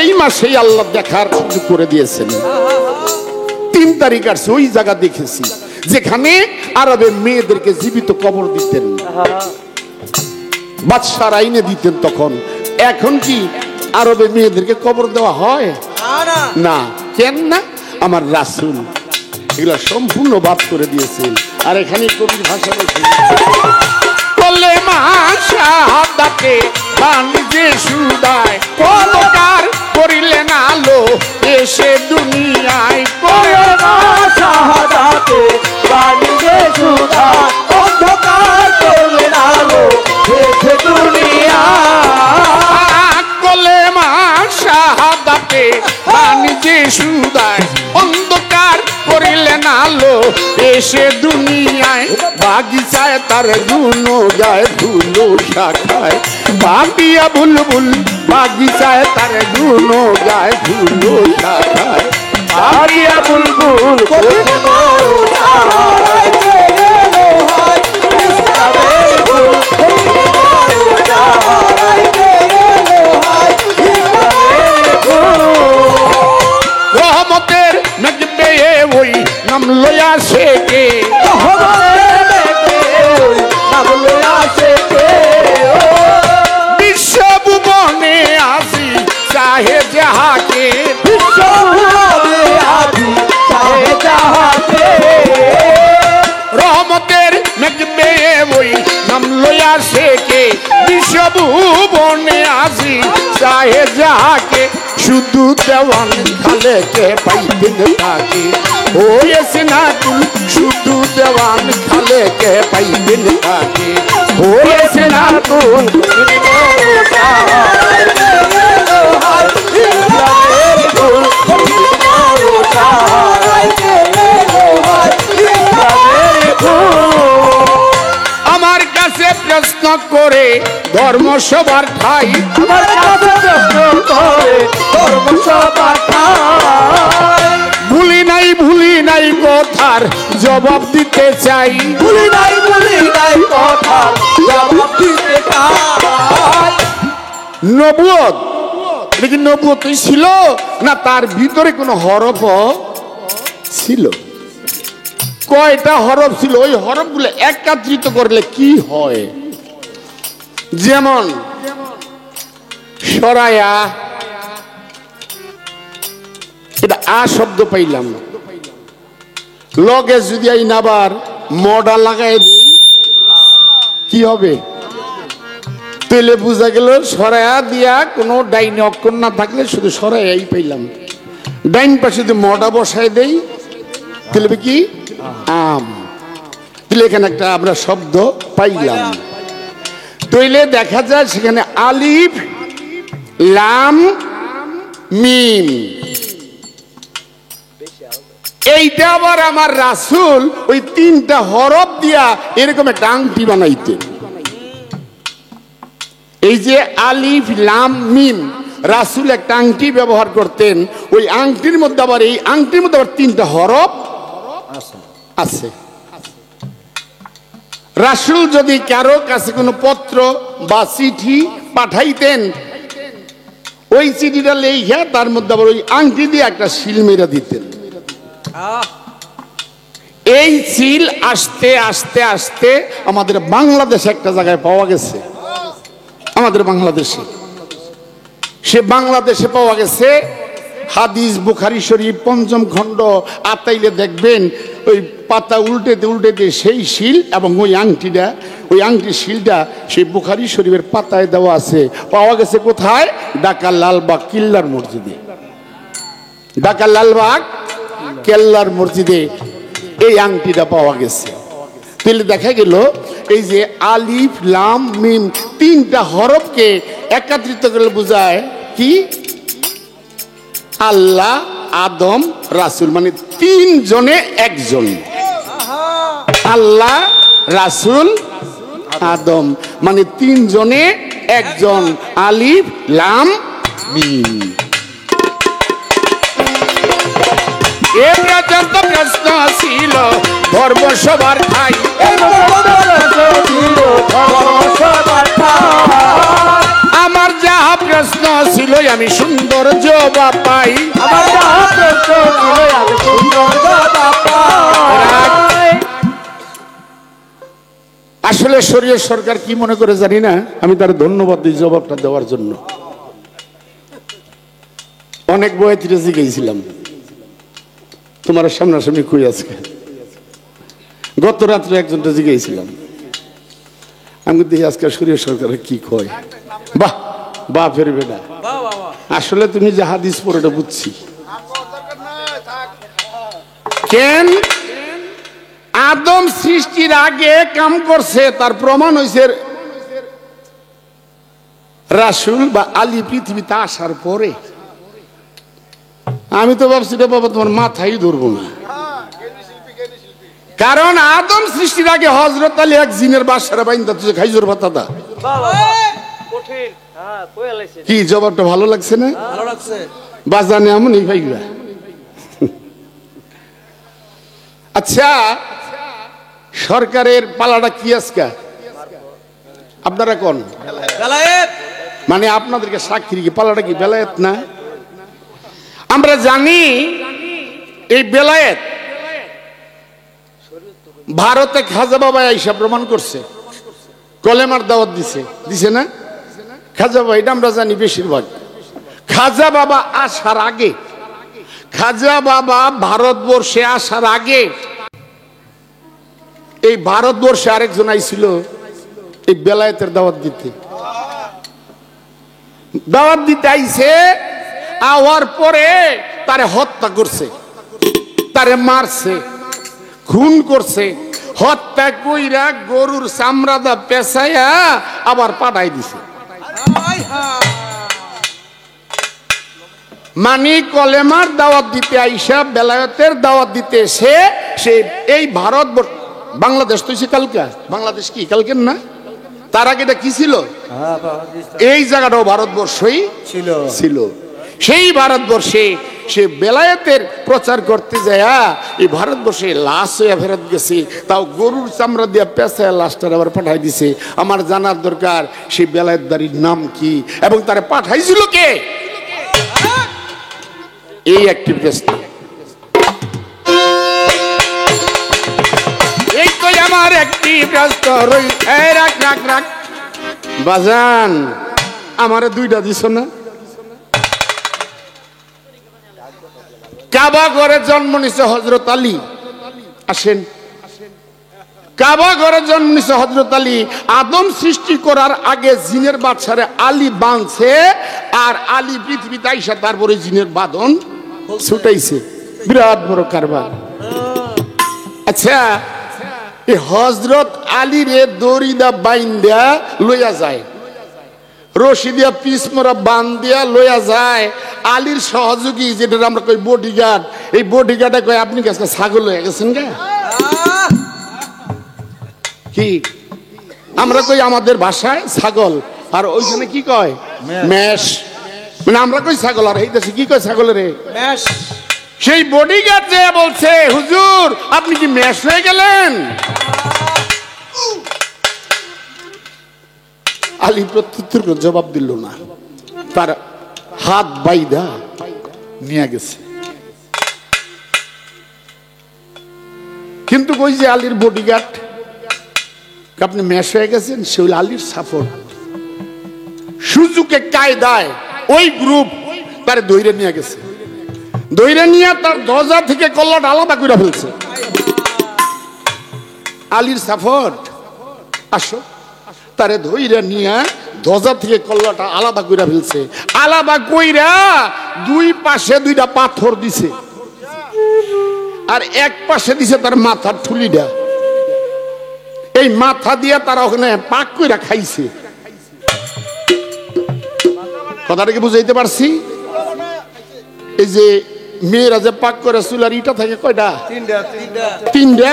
এই মাসেই আল্লাহ দেখার সুযোগ করে দিয়েছেন। 3 তারিখ আসছে, ওই জায়গা দেখেছি যেখানে আরবে মেয়েদেরকে জীবিত কবর দিতেন, বাদশার আইনে দিতেন তখন। এখন কি আরবে মেয়েদেরকে কবর দেওয়া হয়? না। কেন না? আমার রাসূল এগুলা সম্পূর্ণ বাদ করে দিয়েছেন। আর এখানে কবির ভাষা বলছে, কলেমা শাহাদাতে বাণিজ্যে সুদায় কলকার করিলেন আলো এসে দুনিয়ায়। কলেমা শাহাদাতে বাণিজ্যে সুদায় অন্ধকার করলেন আলো এসে দুনিয়ায়। কলেমা শাহাদাতে বাণিজ্যে সুদায় অন্ধকার করিলেন আলো এসে দুনিয়ায়। বাগিচায় তার গুণ গায় ধুলো শাখায়, বাগিয়া বুলবুল বাগিচায় তার গুণ গায় ধুলো শাখায়। বাগিয়া বুলবুল রহমতের মেঘ পেয়ে ওই নাম লয়া সে কে, বিশ্বভুবনে আসি চাহে যাহাকে, রহমতের মেঘ পেয়ে ওই নাম লয়া সে কে, বিশ্বভুবনে আসি চাহে যাহাকে। শুধু দেওয়ান খালে কে পাইতেন তাকে, হয়েছে না তুল শুধু দেওয়ান খালে কে পাইতেন তাকে, হয়েছে না তুল। আমার কাছে প্রশ্ন করে ধর্ম সবার ঠাই, আমার কাছে প্রশ্ন করে ধর্ম সবার ঠাই। ভুলি নাই কথার জবাব দিতে চাই, ভুলি নাই কথা জবাব দিতে চাই। নবুয়ত এটা কি নবুয়তই ছিল না তার ভিতরে কোনো হরফ ছিল? কয়টা হরফ ছিল? ওই হরফগুলো একত্রিত করলে কি হয়? যেমন সরায়া, এটা আ শব্দ পাইলাম, লগে যদি আই নাবার মডা লাগাই দিই কি হবে? তেলে বোঝা গেল সরায়া দিয়া কোনো ডাইনে অক্ষর না থাকলে শুধু সরাই পাইলাম। ডাইন পাশে যদি মডা বসাই দেই তাহলে কি আম, তাহলে এখানে একটা আমরা শব্দ পাইলাম। তৈলে দেখা যায় সেখানে আলিফ লাম মিম। এইটা আবার আমার রাসূল ওই 3টা হরফ দিয়া এরকম একটা আংটি বানাইতেন। এই যে আলিফ লাম মিম, রাসূল একটা আংটি ব্যবহার করতেন। ওই আংটির মধ্যে আবার এই আংটির মধ্যে আবার 3টা হরফ আছে। রাসূল যদি কারো কাছে কোনো পত্র বা চিঠি পাঠাইতেন, ওই চিঠিটা লেখা তার মধ্যে আবার ওই আংটি দিয়ে একটা সিল মেরে দিতেন। এই সিল আস্তে আস্তে আস্তে আমাদের বাংলাদেশে একটা জায়গায় পাওয়া গেছে। আমাদের বাংলাদেশে, সে বাংলাদেশে পাওয়া গেছে হাদিস বুখারী শরীফ 5ম খণ্ড আতাইলে দেখবেন ওই পাতা উল্টেতে উল্টেতে সেই শিল এবং ওই আংটিটা, ওই আংটির শিলটা সেই বুখারী শরীফের পাতায় দেওয়া আছে। পাওয়া গেছে কোথায়? ঢাকা লালবাগ কিল্লার মসজিদে। ঢাকা লালবাগ কেল্লার মসজিদে এই আংটিটা পাওয়া গেছে। তাহলে দেখা গেল এই যে আলিফ লাম মিম 3টা হরফকে একত্রিত করে বোঝায় কি? আল্লাহ, আদম, রাসূল, মানে 3 জনে একজন। আল্লাহ, রাসূল, আদম, মানে তিনজনে একজন, আলিফ লাম মিম। এ পর্যন্ত প্রশ্ন ছিল ধর্ম সবার ঠাই, আমার যা প্রশ্ন ছিল আমি সুন্দর জবাব পাই, আমার যা প্রশ্ন ছিল আমি সুন্দর জবাব পাই। আসলে শরীয়ত সরকার কি মনে করে জানি না, আমি তার ধন্যবাদ দিই জবাবটা দেওয়ার জন্য। অনেক বইয়ে জিজ্ঞেসছিলাম তোমার সামনাসামনি কই আজকে, গত রাত্রে একজনটা জিজ্ঞেসছিলাম, আমি দেখি আজকে শরীয়ত সরকারের কি কয়। বাহ বাহ ফেরবে না, আসলে তুমি যে হাদিস পড়েটা বুঝছি। কেন আদম সৃষ্টির আগে কাম করছে তার প্রমাণ হয়েছে রাসূল বা আলী পৃথিবীতে আসার পরে। আমি তো ভাবছি রে বাবা তোমার মাথায় ধরবো না, কারণ আদম সৃষ্টির আগে হযরত আলী এক জিনের বাসারে বাইন্দা তুই খাইজুর পাতা দা। কি জবাবটা ভালো লাগছে না? ভালো লাগছে। বাজানে এমনই ভাইবা। আচ্ছা সরকারের পালাটা কি আজকে আপনারা কোন বেলায়েত, মানে আপনাদেরকে সাক্ষী কি পালাটা কি বেলায়েত না? আমরা জানি এই বেলায়েত ভারতে খাজা বাবা আইসা প্রমাণ করছে, কলেমার দাওয়াত দিছে, দিছে না খাজা বাবা? এটা আমরা জানি বেশিরভাগ। খাজা বাবা আসার আগে, খাজা বাবা ভারতবর্ষে আসার আগে এই ভারতবর্ষে আরেকজন আইছিল এই বেলায়েতের দাওয়াত দিতে। দাওয়াত দিতে আইছে, আওয়ার পরে তারে হত্যা করছে, তারে মারছে, খুন করছে, হত্যা কইরা গরুর চামড়াদা পেঁচাইয়া আবার পাঠাই দিছে। মানে কলেমার দাওয়াত দিতে আইসা বেলায়েতের দাওয়াত দিতে এসে সে এই ভারতবর্ষ, বাংলাদেশ তো কালকে, বাংলাদেশ কি কালকের না? তার আগে এটা কি ছিল? এই জায়গাটাও ভারতবর্ষই ছিল। সেই ভারতবর্ষে সে বেলায়েতের প্রচার করতে যায় এই ভারতবর্ষে লাশ হয়ে ফেরত গেছে, তাও গরুর চামড়া দিয়ে পেঁচায় লাশটার আবার পাঠাই দিছে। আমার জানার দরকার সেই বেলায়েতদারির নাম কি এবং তারা পাঠাইছিল কে, এই একটি প্রশ্ন। এই তো আমার একটি প্রশ্ন রই। এই রাখ রাখ রাখ বাজান, আমারে দুইটা দিছ না? কাবা ঘরে জন্ম নিছে হযরত আলী, আসেন। কাবা ঘরে জন্ম নিছে হযরত আলী, আদম সৃষ্টি করার আগে জিনের বাদশারে আলী বাঁধছে, আর আলী পৃথিবীতে আইসা তারপরে জিনের বাঁধন ছুটাইছে। বিরাট বড় কারবার। আচ্ছা এই হযরত আলী রে দড়ি দা বাইন্দা লইয়া যায়, রশি দিয়া পিসমরা বান দিয়া লইয়া যায়। আলীর সহযোগী যেটা আমরা কই বডিগার্ড, এই বডিগার্ডে কয় আপনি কাছে ছাগল হয়ে গেছেন গা। কি আমরা কই আমাদের ভাষায় ছাগল, আর ওইখানে কি কয় মেষ, মানে আমরা কই ছাগল আর এই দেশে কি কয় ছাগলের মেষ। সেই বডিগার্ড যে বলছে হুজুর আপনি কি মেষ হয়ে গেলেন? আলী প্রত্যুত্তর জবাব দিল না, তার হাত বাইধা নিয়ে গেছে। কিন্তু ওই যে আলীর বডিগার্ড, আপনি মেষ হয়ে গেছেন, সে আলীর সাপোর্ট। সুযোগে কায়দায় ওই গ্রুপ তার দইরে নিয়ে গেছে, দইরে নিয়ে তার দরজা থেকে কল্লাটা আলাদা করে ফেলছে। আলীর সাপোর্ট আসো, তারে ধইরা নিয়ে দরজা থেকে কল্লাটা আলাদা করে ফেলছে। আলাদা কইরা দুই পাশে দুইটা পাথর দিছে, আর এক পাশে দিছে তার মাথার ঠুলিটা। এই মাথা দিয়ে তারা ওখানে পাক কইরা খাইছে। কথাটা কি বুঝাইতে পারছি? এই যে মেয়েরা যে পাক করে চুলার ইটা থাকে কয়টা? তিনটা।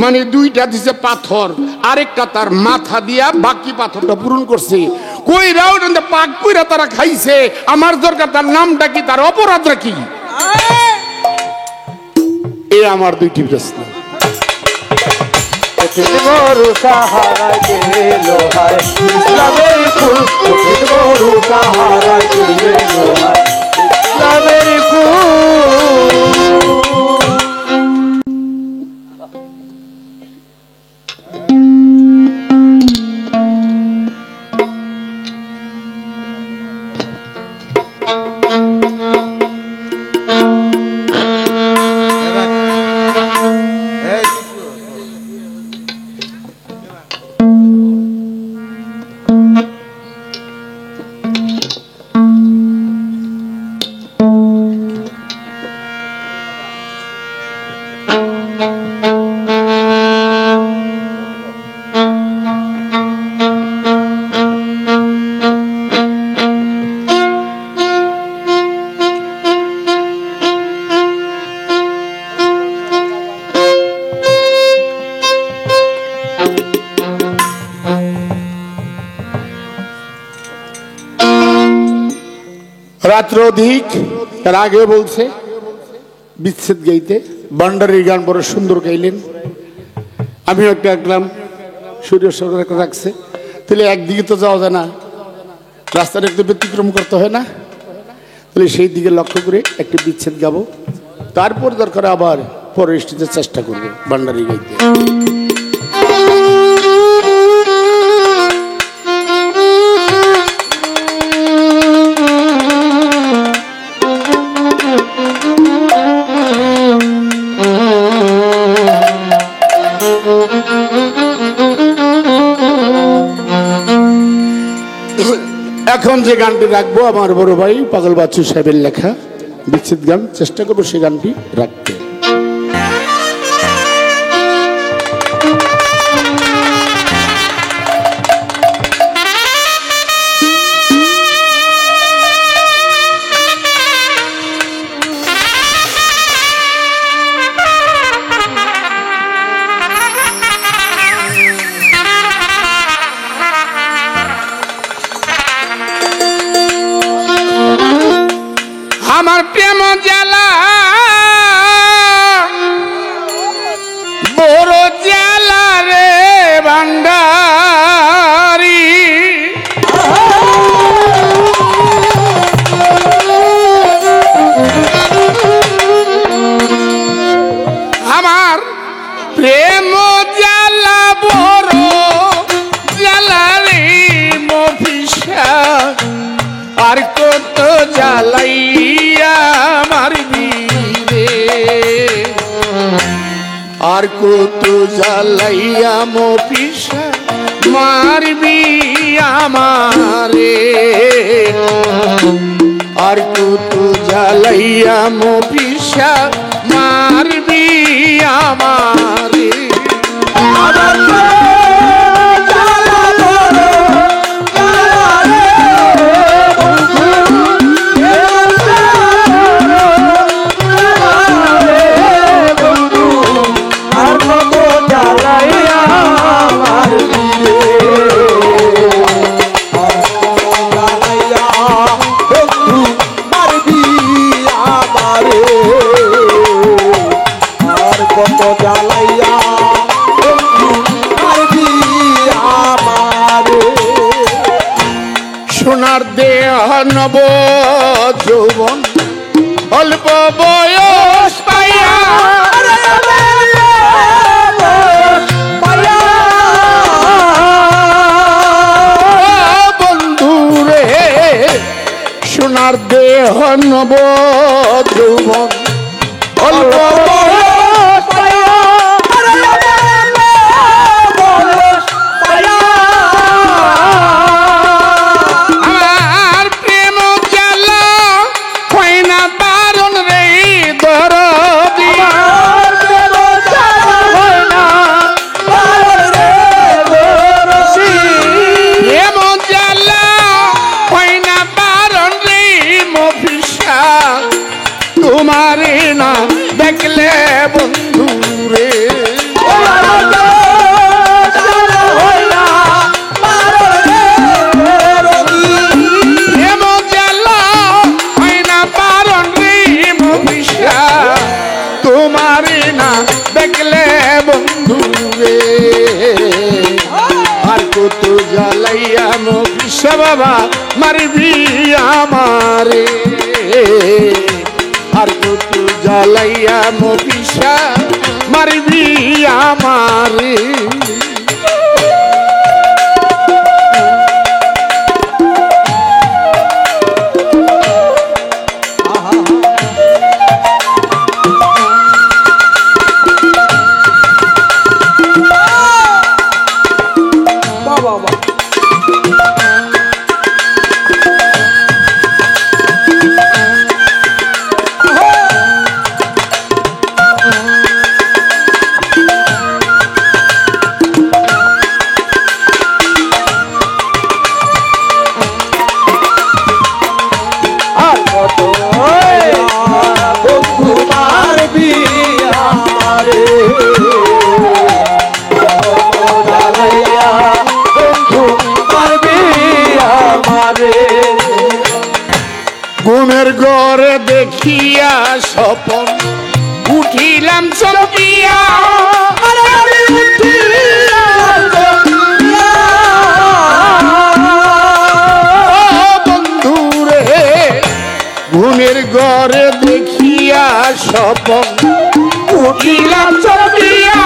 মানে দুইটা দিছে পাথর, আরেকটা তার মাথা দিয়া বাকি পাথরটা পূরণ করছে। কইরা ওটা পাক কইরা তারা খাইছে। আমার দরকার তার নামটা কি, তার অপরাধটা কি? এ আমার দুইটি প্রশ্ন। গরু সাহারায় গেল হায় ইসলামের ফুল, গরু সাহারায় গেল হায় ইসলামের ফুল। রাত্র অধিক, তার আগে বলছে বিচ্ছেদ গাইতে। ভান্ডারির গান বড় সুন্দর গাইলেন, আমিও একটা গাইলাম, সূর্য সরকার একটা রাখছে। তাহলে একদিকে তো যাওয়া যায় না, রাস্তাটা একটু ব্যতিক্রম করতে হয় না? তাহলে সেই দিকে লক্ষ্য করে একটি বিচ্ছেদ গাবো, তারপর দরকার আবার পরের স্টেজে চেষ্টা করবো ভান্ডারি গাইতে। এখন যে গানটি রাখবো আমার বড় ভাই পাগল বাচ্চু সাহেবের লেখা বিচ্ছেদ গান, চেষ্টা করবো সেই গানটি রাখতে। আমার প্রেম জ্বালা বড় জ্বালা রে ভান্ডারি, আমার প্রেম জ্বালা বড় জ্বালা রে মফিসা, আর কত জ্বালাইয়া মারবি রে, আর কত জ্বালাইয়া মফিসা মারবি আমারে, আর কত জ্বালাইয়া মফিসা মারবি আমারে। সোনার দেহ নব যৌবন অল্প বয়স পাইয়া, বন্ধু রে সোনার দেহ নব যৌবন অল্প বয়স পাইয়া, তোমারে না দেখলে বন্ধু রে বাবা মারবি আমারে আর কত জ্বালাইয়া মবিষা মারবি আমারে ঘুমের ঘরে দেখিয়া স্বপন উঠিলাম চমকিয়া বন্ধুরে ঘুমের ঘরে দেখিয়া স্বপন উঠিলাম চমকিয়া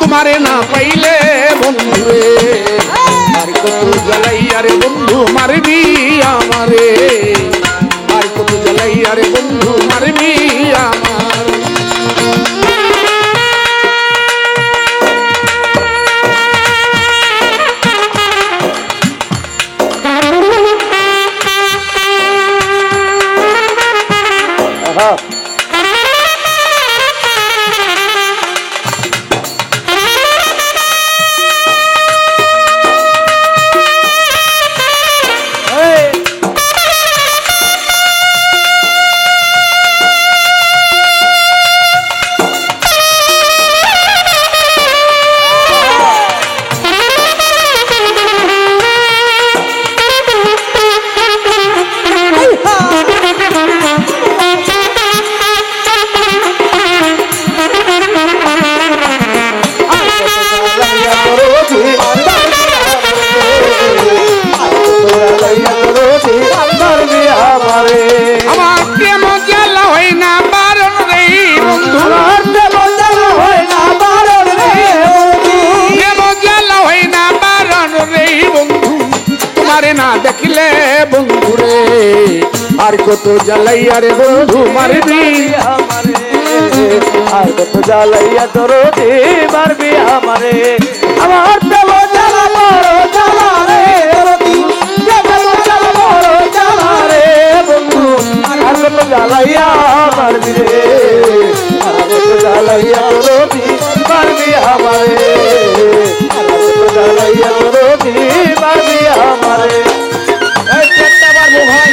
তোমারে না পাইলে বন্ধুরে আর কত জ্বালাই আরে বন্ধু মারবি আমারে আর কত জ্বালাই আরে বন্ধু মারবি আমার আর কত জ্বালাইয়া রে বন্ধু মারবি আমারে আর কত জ্বালাইয়া দরদি মারবি আমারে আমার প্রেম জ্বালা বড় জ্বালা রে দরদি প্রেম জ্বালা বড় জ্বালা রে বন্ধু আর কত জ্বালাইয়া মারবি রে আর কত জ্বালাইয়া দরদি মারবি আমারে আর কত জ্বালাইয়া দরদি মারবি আমারে এই চেষ্টা পারবো ভাই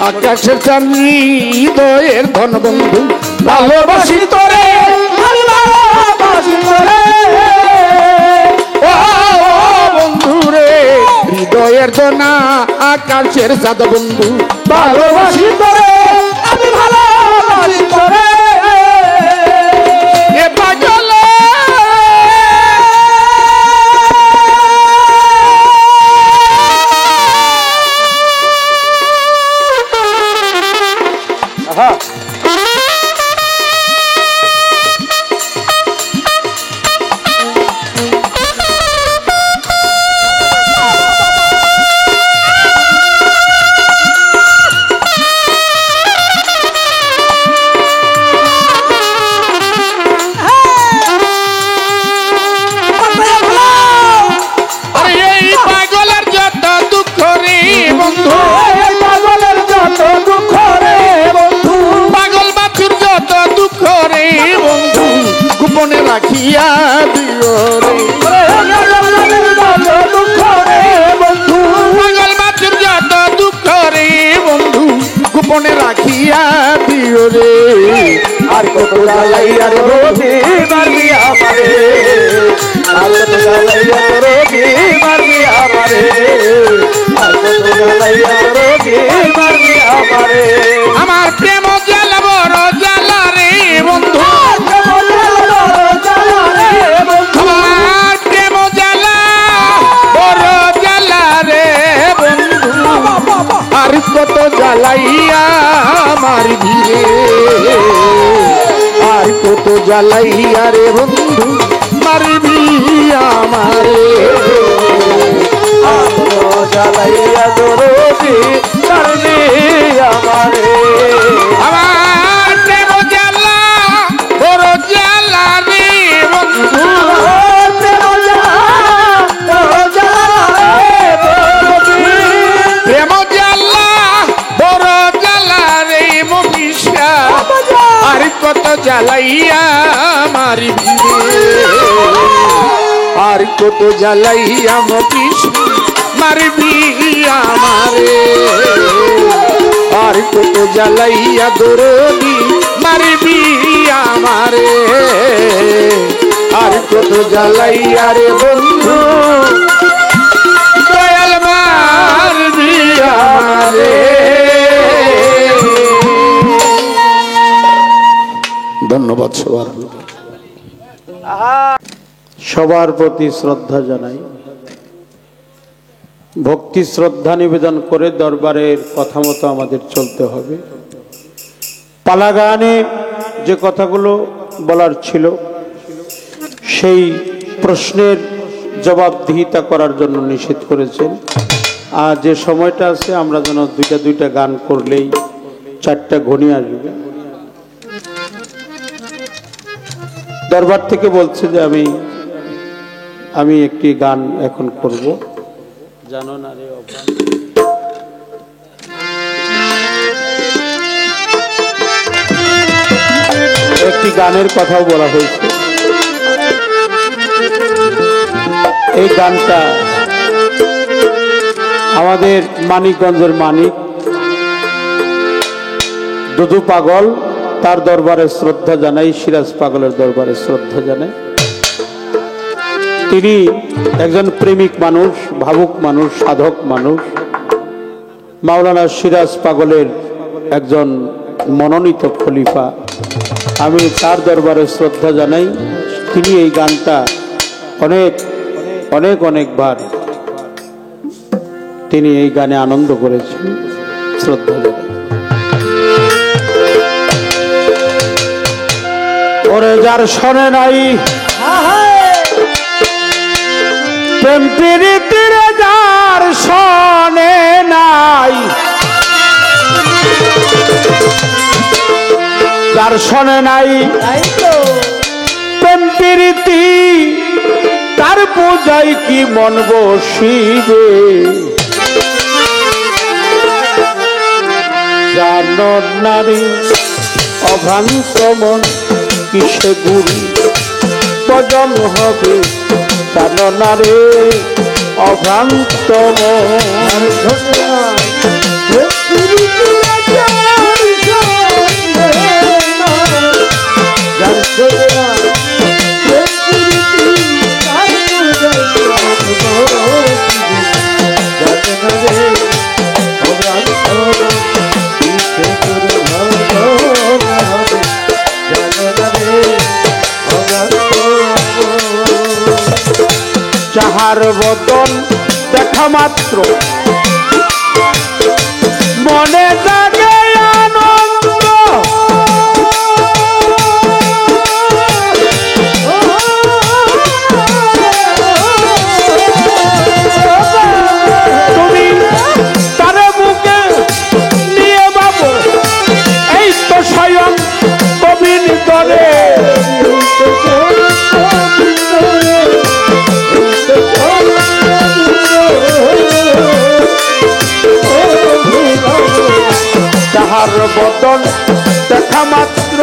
আকাশের চাঁদনি হৃদয়ের ধন বন্ধু ভালোবাসি তোরে ভালোবাসি তোরে ও বন্ধু রে হৃদয়ের ধনা আকাশের চাঁদ বন্ধু ভালোবাসি তোরে আমি ভালোবাসি তোরে এ পাগল রাখিয়া দিও রে দুঃখ রে বন্ধু পাগল বাছুর যত দুঃখ রে বন্ধু গোপনে রাখিয়া দিও রে আর কত জ্বালাইয়া রোগী মারবি আমারে আর কত জ্বালাইয়া রোগী মারবি আমারে আর কত জ্বালাইয়া রোগী মারবি আমারে আমার প্রেম জ্বালা বড় জ্বালা রে বন্ধু আর কত জ্বালাইয়া মারবি রে আর কত জ্বালাইয়া রে বন্ধু মারবি আমারে আর কত জ্বালাইয়া দরদি মারবি আমারে আমার প্রেম জ্বালা বড় জ্বালা রে বন্ধু প্রেম জ্বালা বড় জ্বালা রে মনীষা আর কত জ্বালাইয়া মারবি আর কত জ্বালাইয়া মনীষা মারবি আমারে আর কত জ্বালাইয়া দরদি মারবি আমারে আর কত জ্বালাইয়া রে বন্ধু দয়াল মারবি আমারে। ধন্যবাদ সবার সবার প্রতি শ্রদ্ধা জানাই, ভক্তি শ্রদ্ধা নিবেদন করে দরবারের কথা মতো আমাদের চলতে হবে। পালা গানে যে কথাগুলো বলার ছিল সেই প্রশ্নের জবাবদিহিতা করার জন্য নিষেধ করেছেন। আর যে সময়টা আছে আমরা যেন দুইটা গান করলেই 4টা ঘনি আসবে। দরবার থেকে বলছে যে আমি একটি গান এখন করব, জানো না রে অবাক। একটি গানের কথাও বলা হয়েছে। এই গানটা আমাদের মানিকগঞ্জের মানিক দুদু পাগল, তার দরবারে শ্রদ্ধা জানাই, সিরাজ পাগলের দরবারে শ্রদ্ধা জানাই। তিনি একজন প্রেমিক মানুষ, ভাবুক মানুষ, সাধক মানুষ, মাওলানা সিরাজ পাগলের একজন মনোনীত খলিফা। আমি তার দরবারে শ্রদ্ধা জানাই। তিনি এই গানটা অনেকবার তিনি এই গানে আনন্দ করেছেন। শ্রদ্ধা জানাই। ওরে যার শোনে নাই প্রেম প্রীতির, যার শোনে নাই, যার শোনে নাই প্রেম প্রীতি, তার পূজায় কি মন বসিবে। জানো নারী অভ্রান্ত মন কিসে গুরু ভজন হবে, জানো নারী অভ্রান্ত মন। যাহার বদন দেখা মাত্র মনে জাগে আনন্দ, তুমি তার বুকে নিয়ে বাবু এই তো স্বয়ং কবির করে। যাহার বদন দেখা মাত্র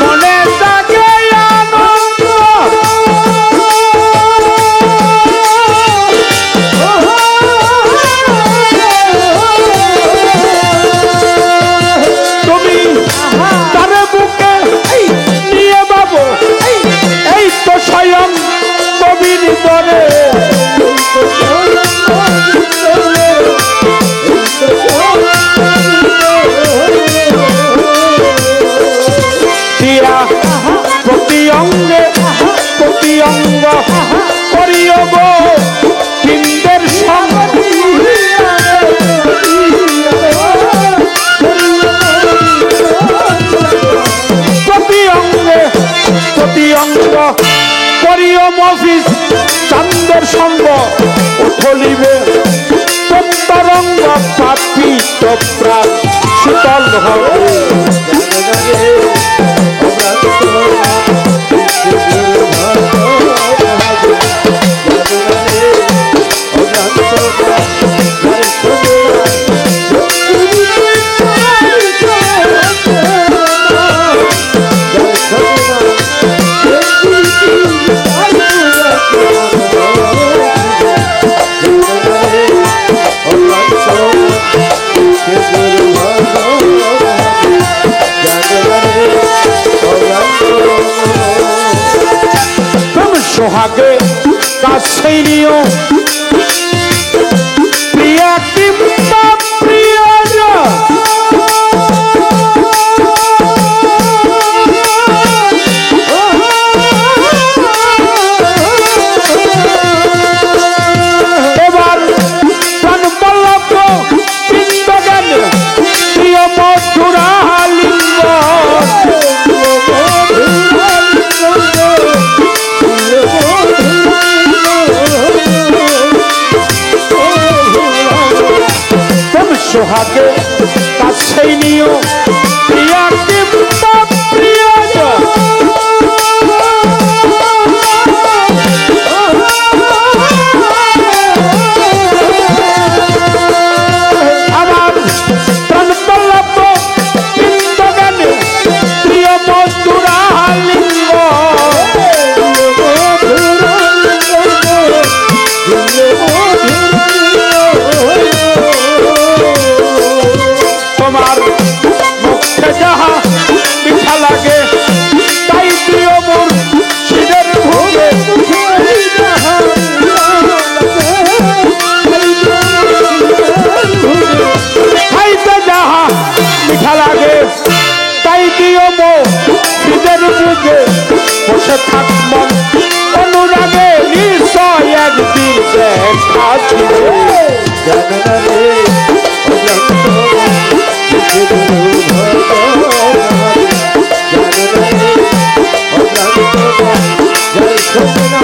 মনে জাগে আনন্দ, তুমি তার বুকে নিয়ে বাবু এই তো স্বয়ং কবির করে। প্রতি অঙ্গে প্রতি অঙ্গ করিও গো হিন্দের সঙ্গ, প্রতি অঙ্গে প্রতি অঙ্গ করিও মফিস চান্দের সঙ্গ, উঠলিবে তরঙ্গ পাপিত প্রাণ শীতল হবে। সোহাগে কাছে নিও প্রিয়া কিংবা প্রিয়, এবার প্রাণ বল্লভ বৃন্দগান প্রিয় মধুরা লিঙ্গ, সোহাগে কাছে নিও প্রিয়া কিংবা প্রিয়, আমার প্রাণ বল্লভ বৃন্দগানে প্রিয় মধুরা লিঙ্গ, তোমার মুখে যাহা মিঠা লাগে তাই প্রিয় মোর শিরের ভোগে, খাইতে যাহা মিঠা লাগে তাই প্রিয় মোর শিরের ভোগে, বসে থাক মন অনুরাগে নিশ্চয় একদিন দেখা দিবে। জানে না রে অজান্ত কিসে গুরু ভজন জানে না রে অজান্ত যার শোনে না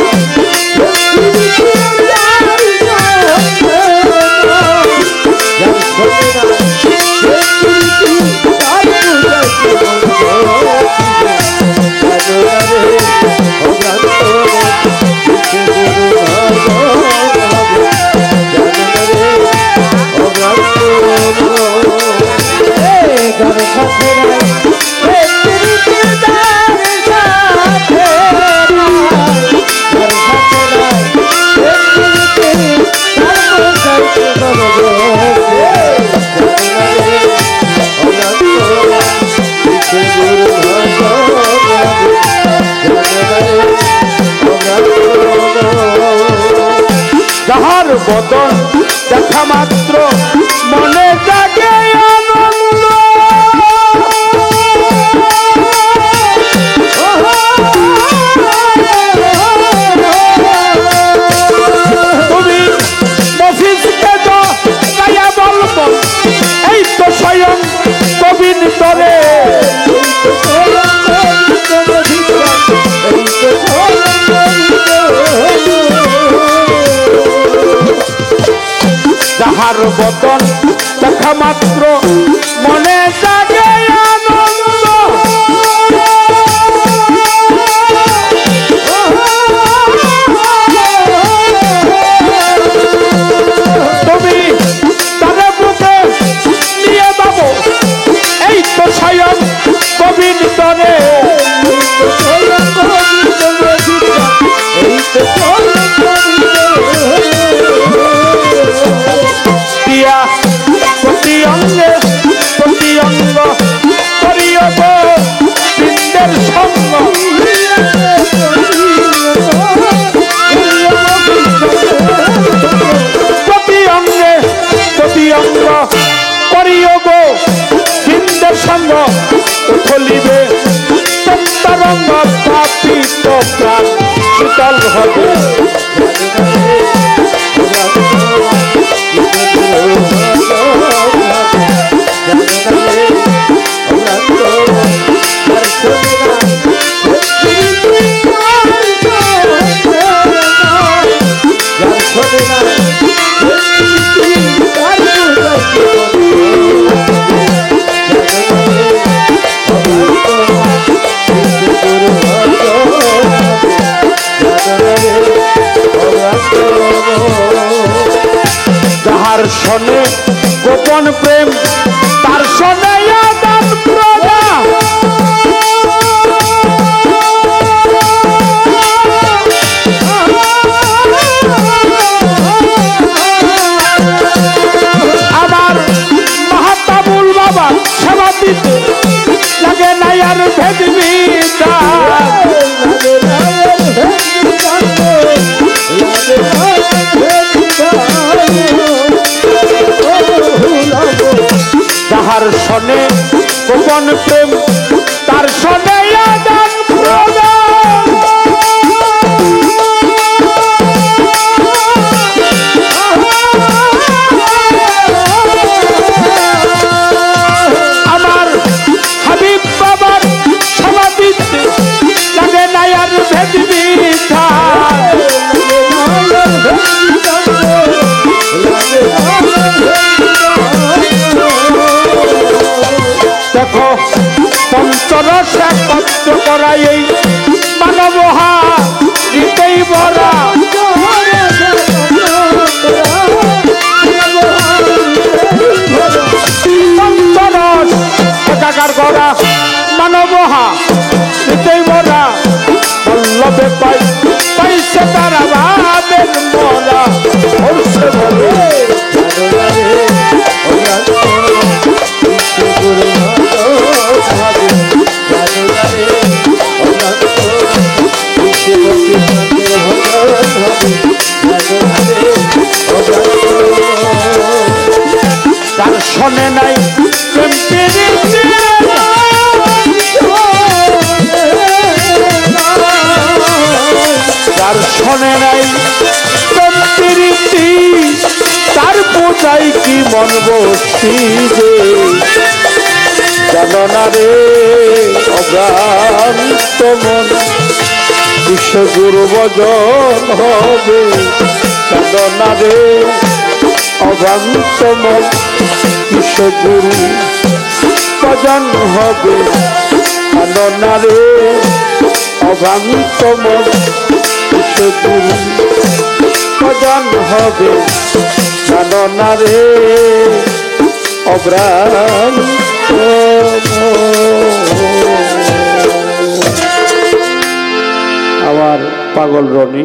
যাহার বদন দেখা মাত্র মনে জাগে আনন্দ তুমি মফিজকে তো গায়া বলবো এই তো স্বয়ং কবির তরে যাহার বদন দেখা মাত্র মনে জাগে আনন্দ তুমি তারে বুকে নিয়ে যাবো এই তো স্বয়ং কবির তরে দিয়া প্রতি অঙ্গে প্রতি অঙ্গ করিও গো বৃন্দের সঙ্গ প্রতি অঙ্গে প্রতি অঙ্গ করিও গো বৃন্দের সঙ্গ উঠলিবে তরঙ্গ স্থাপিত প্রাণ শীতল হবে যাহার শোনে গোপন প্রেম তার শোনে আদান প্রদান আমার মাহাতাবুল বাবা সেবা দিতে লাগে নাই আর ভেদবি যাহার শোনে গোপন প্রেম তার শোনে আদান প্রদান আমার হাবিব বাবার সমাধিতে লাগে নাই আর ভেদবি দেখো পঞ্চরস একত্র করা এই মানবহা হৃদয় ভরা পঞ্চরস একাকার করা মানবহা হৃদয় ভরা বল্লভে পাই পাইছে তারা ভাবের মরা হরছে বলে তার শোনে নাই তার শোনে নাই প্রীতি তার পূজাই কি মন বসিবে জানো না রে অভ্রান্ত মন বিশ্বগুরু ভজন হবে জানো না রে অভ্রান্ত মন বিশ্বগুরু ভজন হবে জানো না রে অভ্রান্ত মন বিশ্বগুরু ভজন হবে জানো না রে অভ্রান্ত আমার পাগল রনি